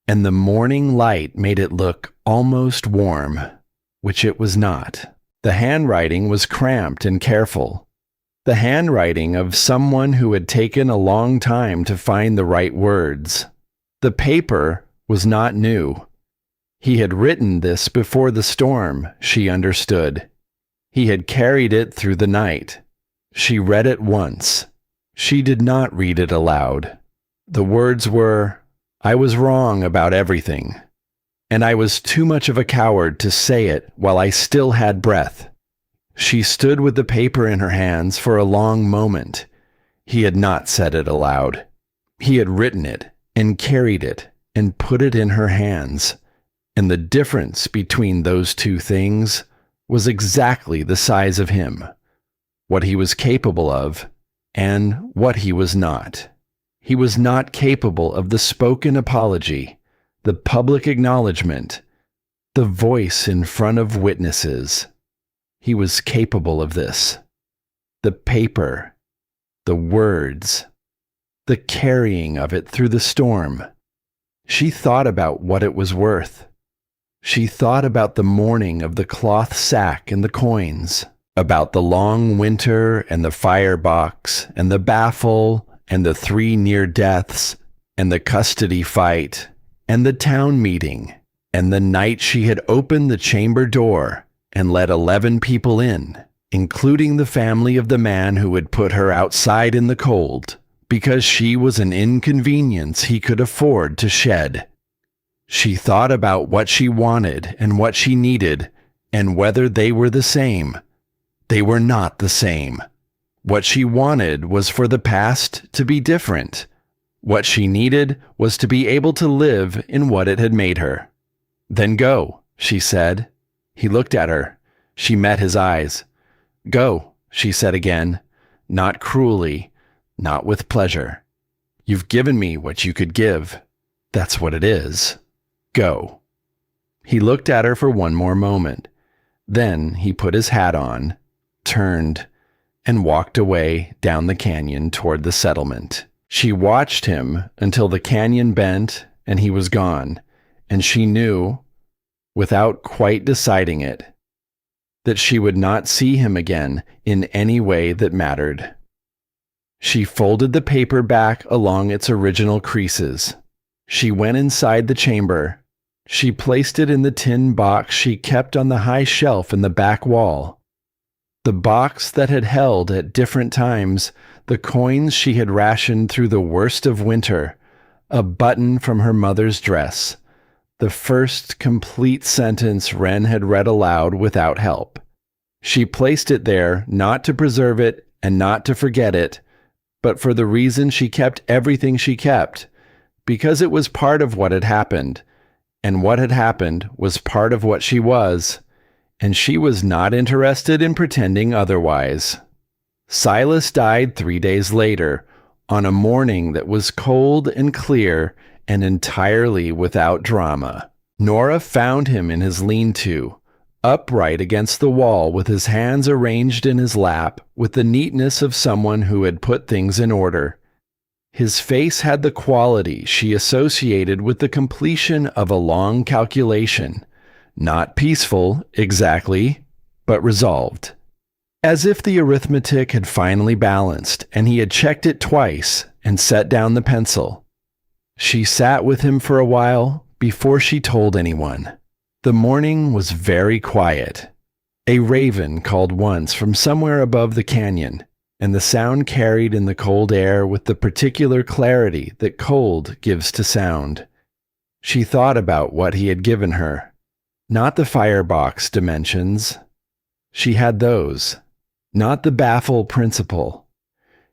and the morning light made it look almost warm, which it was not. The handwriting was cramped and careful. The handwriting of someone who had taken a long time to find the right words. The paper was not new. He had written this before the storm, she understood. He had carried it through the night. She read it once. She did not read it aloud. The words were, "I was wrong about everything, and I was too much of a coward to say it while I still had breath." She stood with the paper in her hands for a long moment. He had not said it aloud. He had written it and carried it and put it in her hands, and the difference between those two things was exactly the size of him, what he was capable of, and what he was not. He was not capable of the spoken apology, the public acknowledgement, the voice in front of witnesses. He was capable of this. The paper, the words, the carrying of it through the storm. She thought about what it was worth. She thought about the mourning of the cloth sack and the coins, about the long winter and the firebox and the baffle and the 3 near deaths and the custody fight and the town meeting and the night she had opened the chamber door and let 11 people in, including the family of the man who had put her outside in the cold, because she was an inconvenience he could afford to shed. She thought about what she wanted and what she needed, and whether they were the same. They were not the same. What she wanted was for the past to be different. What she needed was to be able to live in what it had made her. "Then go," she said. He looked at her. She met his eyes. "Go," she said again, not cruelly, not with pleasure. "You've given me what you could give. That's what it is. Go." He looked at her for one more moment. Then he put his hat on, turned, and walked away down the canyon toward the settlement. She watched him until the canyon bent and he was gone, and she knew, without quite deciding it, that she would not see him again in any way that mattered. She folded the paper back along its original creases. She went inside the chamber. She placed it in the tin box she kept on the high shelf in the back wall. The box that had held at different times the coins she had rationed through the worst of winter, a button from her mother's dress, the first complete sentence Wren had read aloud without help. She placed it there not to preserve it and not to forget it, but for the reason she kept everything she kept, because it was part of what had happened, and what had happened was part of what she was, and she was not interested in pretending otherwise. Silas died 3 days later, on a morning that was cold and clear and entirely without drama. Nora found him in his lean-to, upright against the wall with his hands arranged in his lap with the neatness of someone who had put things in order. His face had the quality she associated with the completion of a long calculation, not peaceful, exactly, but resolved. As if the arithmetic had finally balanced, and he had checked it twice and set down the pencil. She sat with him for a while before she told anyone. The morning was very quiet. A raven called once from somewhere above the canyon, and the sound carried in the cold air with the particular clarity that cold gives to sound. She thought about what he had given her. Not the firebox dimensions. She had those. Not the baffle principle.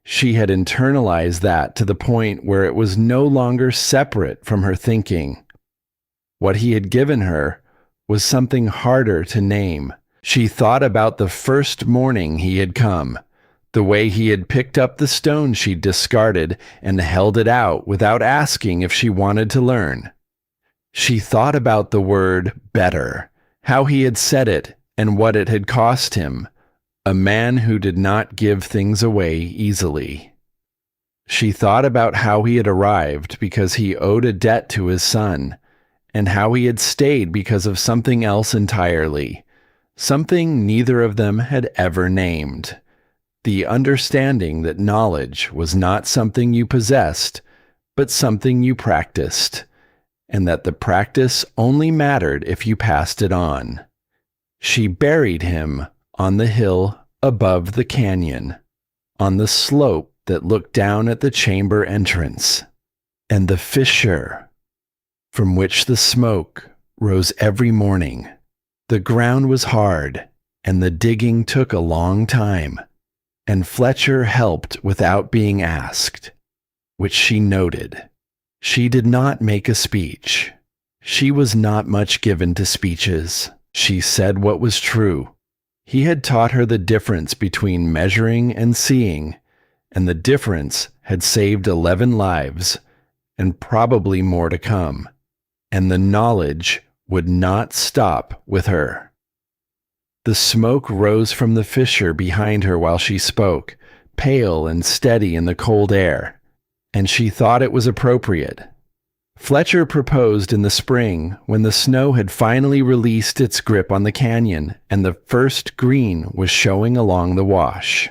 She had internalized that to the point where it was no longer separate from her thinking. What he had given her was something harder to name. She thought about the first morning he had come, the way he had picked up the stone she'd discarded and held it out without asking if she wanted to learn. She thought about the word better, how he had said it and what it had cost him, a man who did not give things away easily. She thought about how he had arrived because he owed a debt to his son, and how he had stayed because of something else entirely, something neither of them had ever named. The understanding that knowledge was not something you possessed, but something you practiced, and that the practice only mattered if you passed it on. She buried him on the hill above the canyon, on the slope that looked down at the chamber entrance, and the fissure from which the smoke rose every morning. The ground was hard, and the digging took a long time, and Fletcher helped without being asked, which she noted. She did not make a speech. She was not much given to speeches. She said what was true. He had taught her the difference between measuring and seeing, and the difference had saved 11 lives, and probably more to come. And the knowledge would not stop with her. The smoke rose from the fissure behind her while she spoke, pale and steady in the cold air, and she thought it was appropriate. Fletcher proposed in the spring when the snow had finally released its grip on the canyon and the first green was showing along the wash.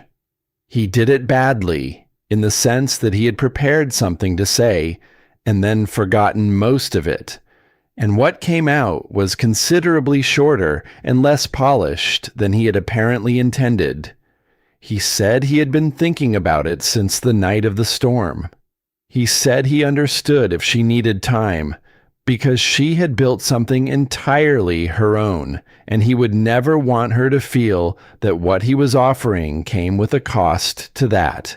He did it badly, in the sense that he had prepared something to say and then forgotten most of it, and what came out was considerably shorter and less polished than he had apparently intended. He said he had been thinking about it since the night of the storm. He said he understood if she needed time, because she had built something entirely her own, and he would never want her to feel that what he was offering came with a cost to that.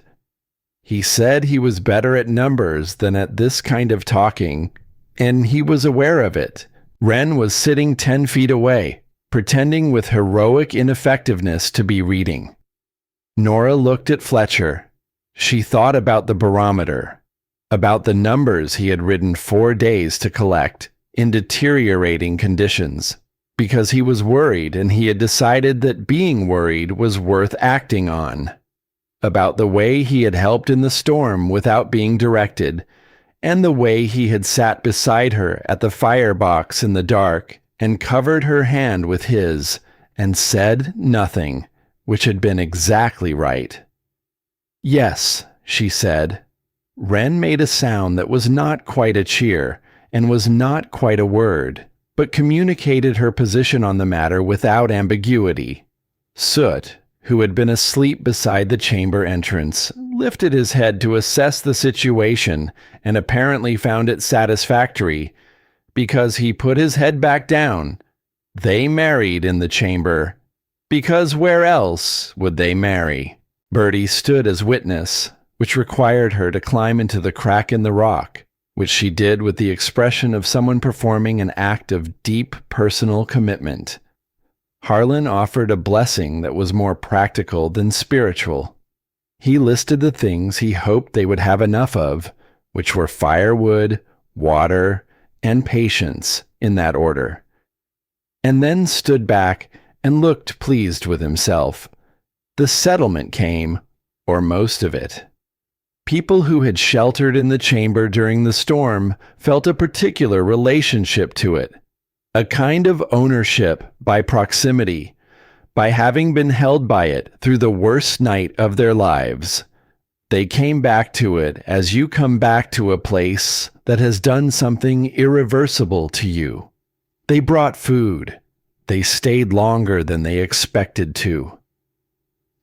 He said he was better at numbers than at this kind of talking, and he was aware of it. Wren was sitting 10 feet away, pretending with heroic ineffectiveness to be reading. Nora looked at Fletcher. She thought about the barometer, about the numbers he had ridden 4 days to collect, in deteriorating conditions, because he was worried and he had decided that being worried was worth acting on, about the way he had helped in the storm without being directed, and the way he had sat beside her at the firebox in the dark and covered her hand with his and said nothing, which had been exactly right. "Yes," she said. Wren made a sound that was not quite a cheer and was not quite a word, but communicated her position on the matter without ambiguity. Soot, who had been asleep beside the chamber entrance, lifted his head to assess the situation and apparently found it satisfactory, because he put his head back down. They married in the chamber, because where else would they marry? Bertie stood as witness, which required her to climb into the crack in the rock, which she did with the expression of someone performing an act of deep personal commitment. Harlan offered a blessing that was more practical than spiritual. He listed the things he hoped they would have enough of, which were firewood, water, and patience, in that order, and then stood back and looked pleased with himself. The settlement came, or most of it. People who had sheltered in the chamber during the storm felt a particular relationship to it, a kind of ownership by proximity, by having been held by it through the worst night of their lives. They came back to it as you come back to a place that has done something irreversible to you. They brought food. They stayed longer than they expected to.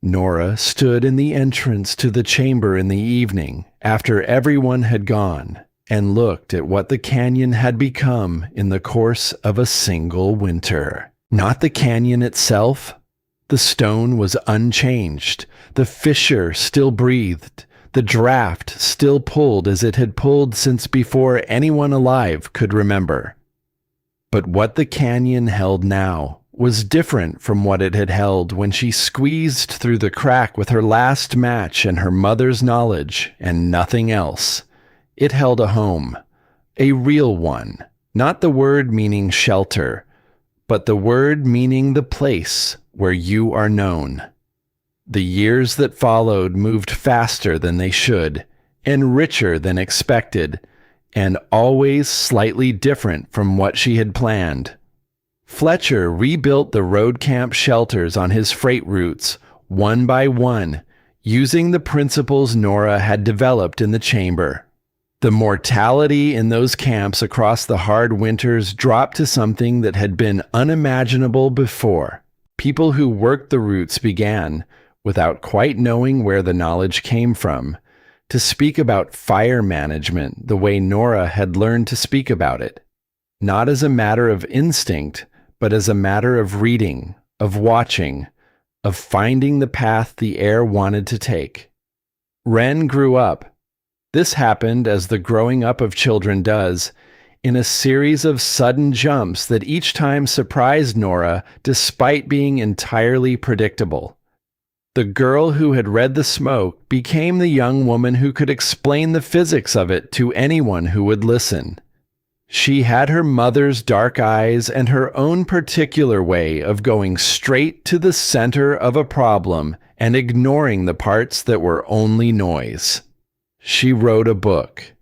Nora stood in the entrance to the chamber in the evening, after everyone had gone, and looked at what the canyon had become in the course of a single winter. Not the canyon itself. The stone was unchanged. The fissure still breathed. The draft still pulled as it had pulled since before anyone alive could remember. But what the canyon held now was different from what it had held when she squeezed through the crack with her last match and her mother's knowledge and nothing else. It held a home, a real one, not the word meaning shelter, but the word meaning the place where you are known. The years that followed moved faster than they should, and richer than expected, and always slightly different from what she had planned. Fletcher rebuilt the road camp shelters on his freight routes, one by one, using the principles Nora had developed in the chamber. The mortality in those camps across the hard winters dropped to something that had been unimaginable before. People who worked the routes began, without quite knowing where the knowledge came from, to speak about fire management the way Nora had learned to speak about it. Not as a matter of instinct, but as a matter of reading, of watching, of finding the path the air wanted to take. Wren grew up. This happened, as the growing up of children does, in a series of sudden jumps that each time surprised Nora despite being entirely predictable. The girl who had read the smoke became the young woman who could explain the physics of it to anyone who would listen. She had her mother's dark eyes and her own particular way of going straight to the center of a problem and ignoring the parts that were only noise. She wrote a book.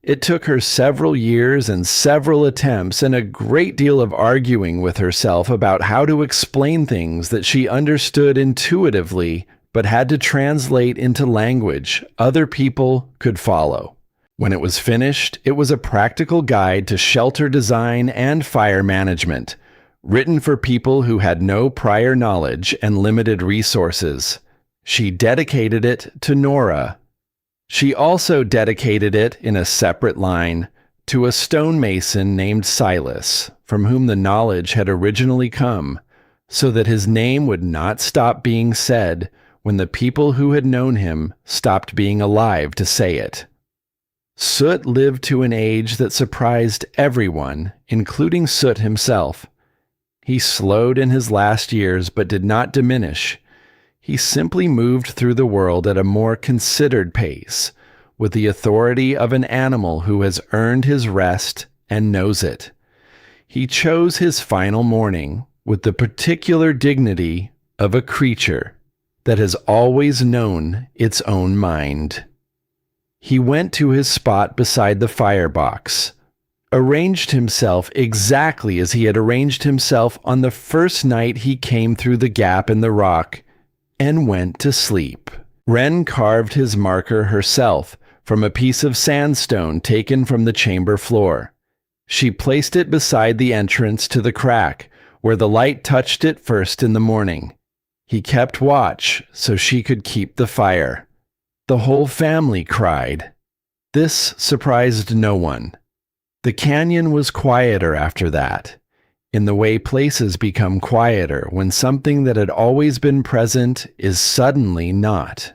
It took her several years and several attempts and a great deal of arguing with herself about how to explain things that she understood intuitively but had to translate into language other people could follow. When it was finished, it was a practical guide to shelter design and fire management, written for people who had no prior knowledge and limited resources. She dedicated it to Nora. She also dedicated it, in a separate line, to a stonemason named Silas, from whom the knowledge had originally come, so that his name would not stop being said when the people who had known him stopped being alive to say it. Soot lived to an age that surprised everyone, including Soot himself. He slowed in his last years but did not diminish. He simply moved through the world at a more considered pace, with the authority of an animal who has earned his rest and knows it. He chose his final morning with the particular dignity of a creature that has always known its own mind. He went to his spot beside the firebox, arranged himself exactly as he had arranged himself on the first night he came through the gap in the rock, and went to sleep. Wren carved his marker herself from a piece of sandstone taken from the chamber floor. She placed it beside the entrance to the crack, where the light touched it first in the morning. He kept watch so she could keep the fire. The whole family cried. This surprised no one. The canyon was quieter after that, in the way places become quieter when something that had always been present is suddenly not.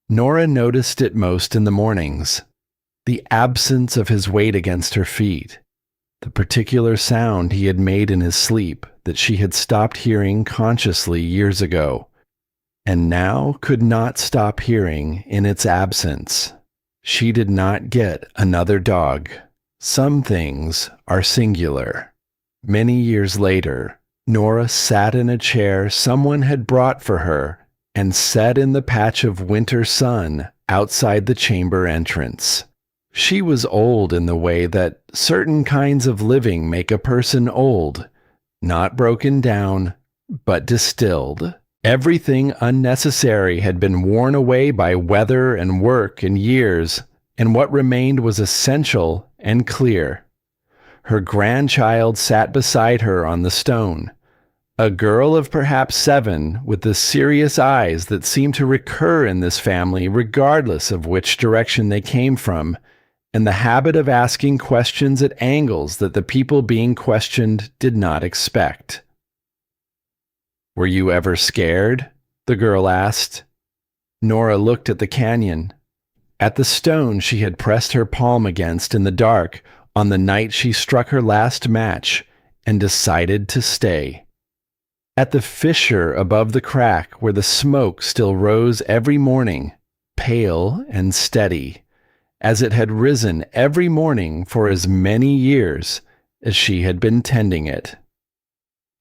Nora noticed it most in the mornings. The absence of his weight against her feet. The particular sound he had made in his sleep that she had stopped hearing consciously years ago, and now could not stop hearing in its absence. She did not get another dog. Some things are singular. Many years later, Nora sat in a chair someone had brought for her and sat in the patch of winter sun outside the chamber entrance. She was old in the way that certain kinds of living make a person old, not broken down, but distilled. Everything unnecessary had been worn away by weather and work and years, and what remained was essential and clear. Her grandchild sat beside her on the stone, a girl of perhaps 7 with the serious eyes that seemed to recur in this family regardless of which direction they came from, and the habit of asking questions at angles that the people being questioned did not expect. "Were you ever scared?" the girl asked. Nora looked at the canyon, at the stone she had pressed her palm against in the dark on the night she struck her last match and decided to stay. At the fissure above the crack where the smoke still rose every morning, pale and steady, as it had risen every morning for as many years as she had been tending it.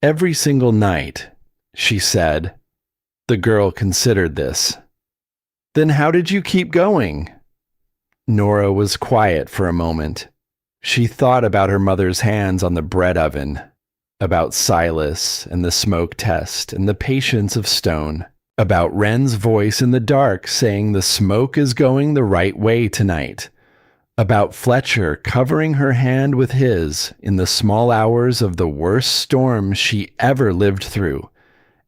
"Every single night," she said. The girl considered this. "Then how did you keep going?" Nora was quiet for a moment. She thought about her mother's hands on the bread oven, about Silas and the smoke test and the patience of stone, about Wren's voice in the dark saying the smoke is going the right way tonight, about Fletcher covering her hand with his in the small hours of the worst storm she ever lived through,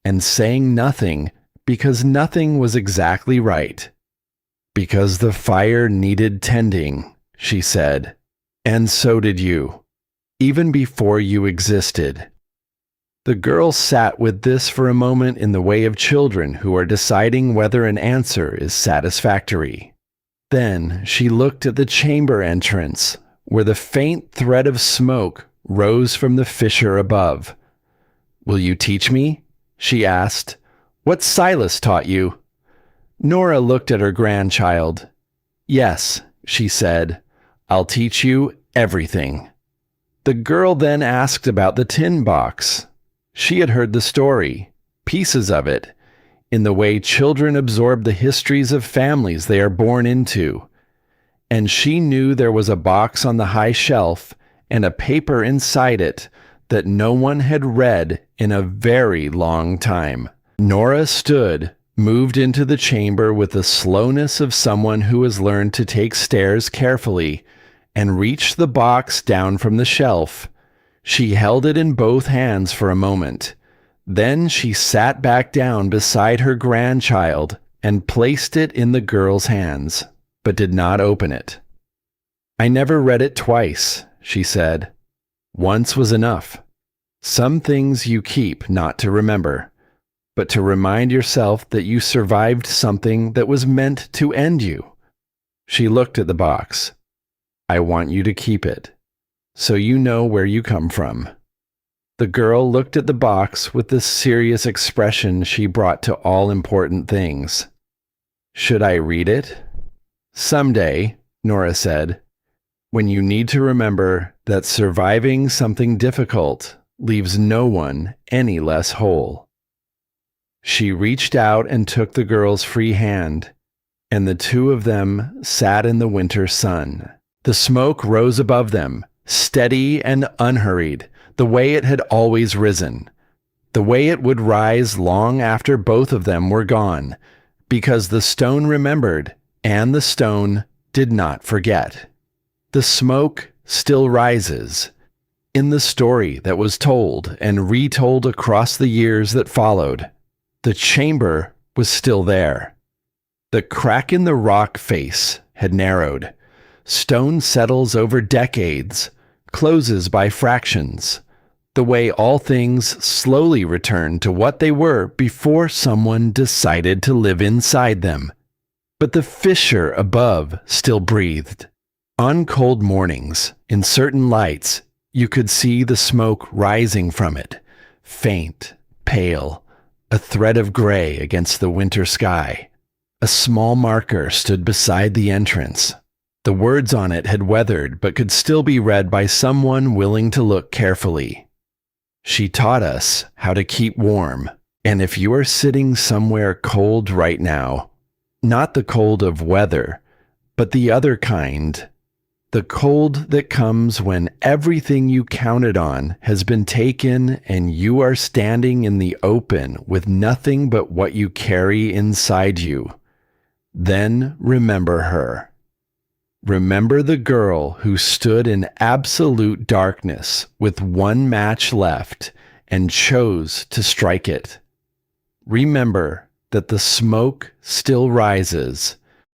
and saying nothing because nothing was exactly right. "Because the fire needed tending," she said, "and so did you, even before you existed." The girl sat with this for a moment in the way of children who are deciding whether an answer is satisfactory. Then she looked at the chamber entrance, where the faint thread of smoke rose from the fissure above. "Will you teach me?" she asked. "What Silas taught you?" Nora looked at her grandchild. "Yes," she said, "I'll teach you everything." The girl then asked about the tin box. She had heard the story, pieces of it, in the way children absorb the histories of families they are born into. And she knew there was a box on the high shelf and a paper inside it that no one had read in a very long time. Nora stood, moved into the chamber with the slowness of someone who has learned to take stairs carefully, and reached the box down from the shelf. She held it in both hands for a moment. Then she sat back down beside her grandchild and placed it in the girl's hands, but did not open it. "I never read it twice," she said. "Once was enough. Some things you keep not to remember, but to remind yourself that you survived something that was meant to end you." She looked at the box. "I want you to keep it, so you know where you come from." The girl looked at the box with the serious expression she brought to all important things. "Should I read it?" "Someday," Nora said, "when you need to remember that surviving something difficult leaves no one any less whole." She reached out and took the girl's free hand, and the two of them sat in the winter sun. The smoke rose above them, steady and unhurried, the way it had always risen, the way it would rise long after both of them were gone, because the stone remembered and the stone did not forget. The smoke still rises. In the story that was told and retold across the years that followed, the chamber was still there. The crack in the rock face had narrowed. Stone settles over decades, closes by fractions, the way all things slowly return to what they were before someone decided to live inside them. But the fissure above still breathed. On cold mornings, in certain lights, you could see the smoke rising from it, faint, pale, a thread of gray against the winter sky. A small marker stood beside the entrance. The words on it had weathered but could still be read by someone willing to look carefully. She taught us how to keep warm, and if you are sitting somewhere cold right now, not the cold of weather, but the other kind, the cold that comes when everything you counted on has been taken and you are standing in the open with nothing but what you carry inside you, then remember her. Remember the girl who stood in absolute darkness with one match left and chose to strike it. Remember that the smoke still rises,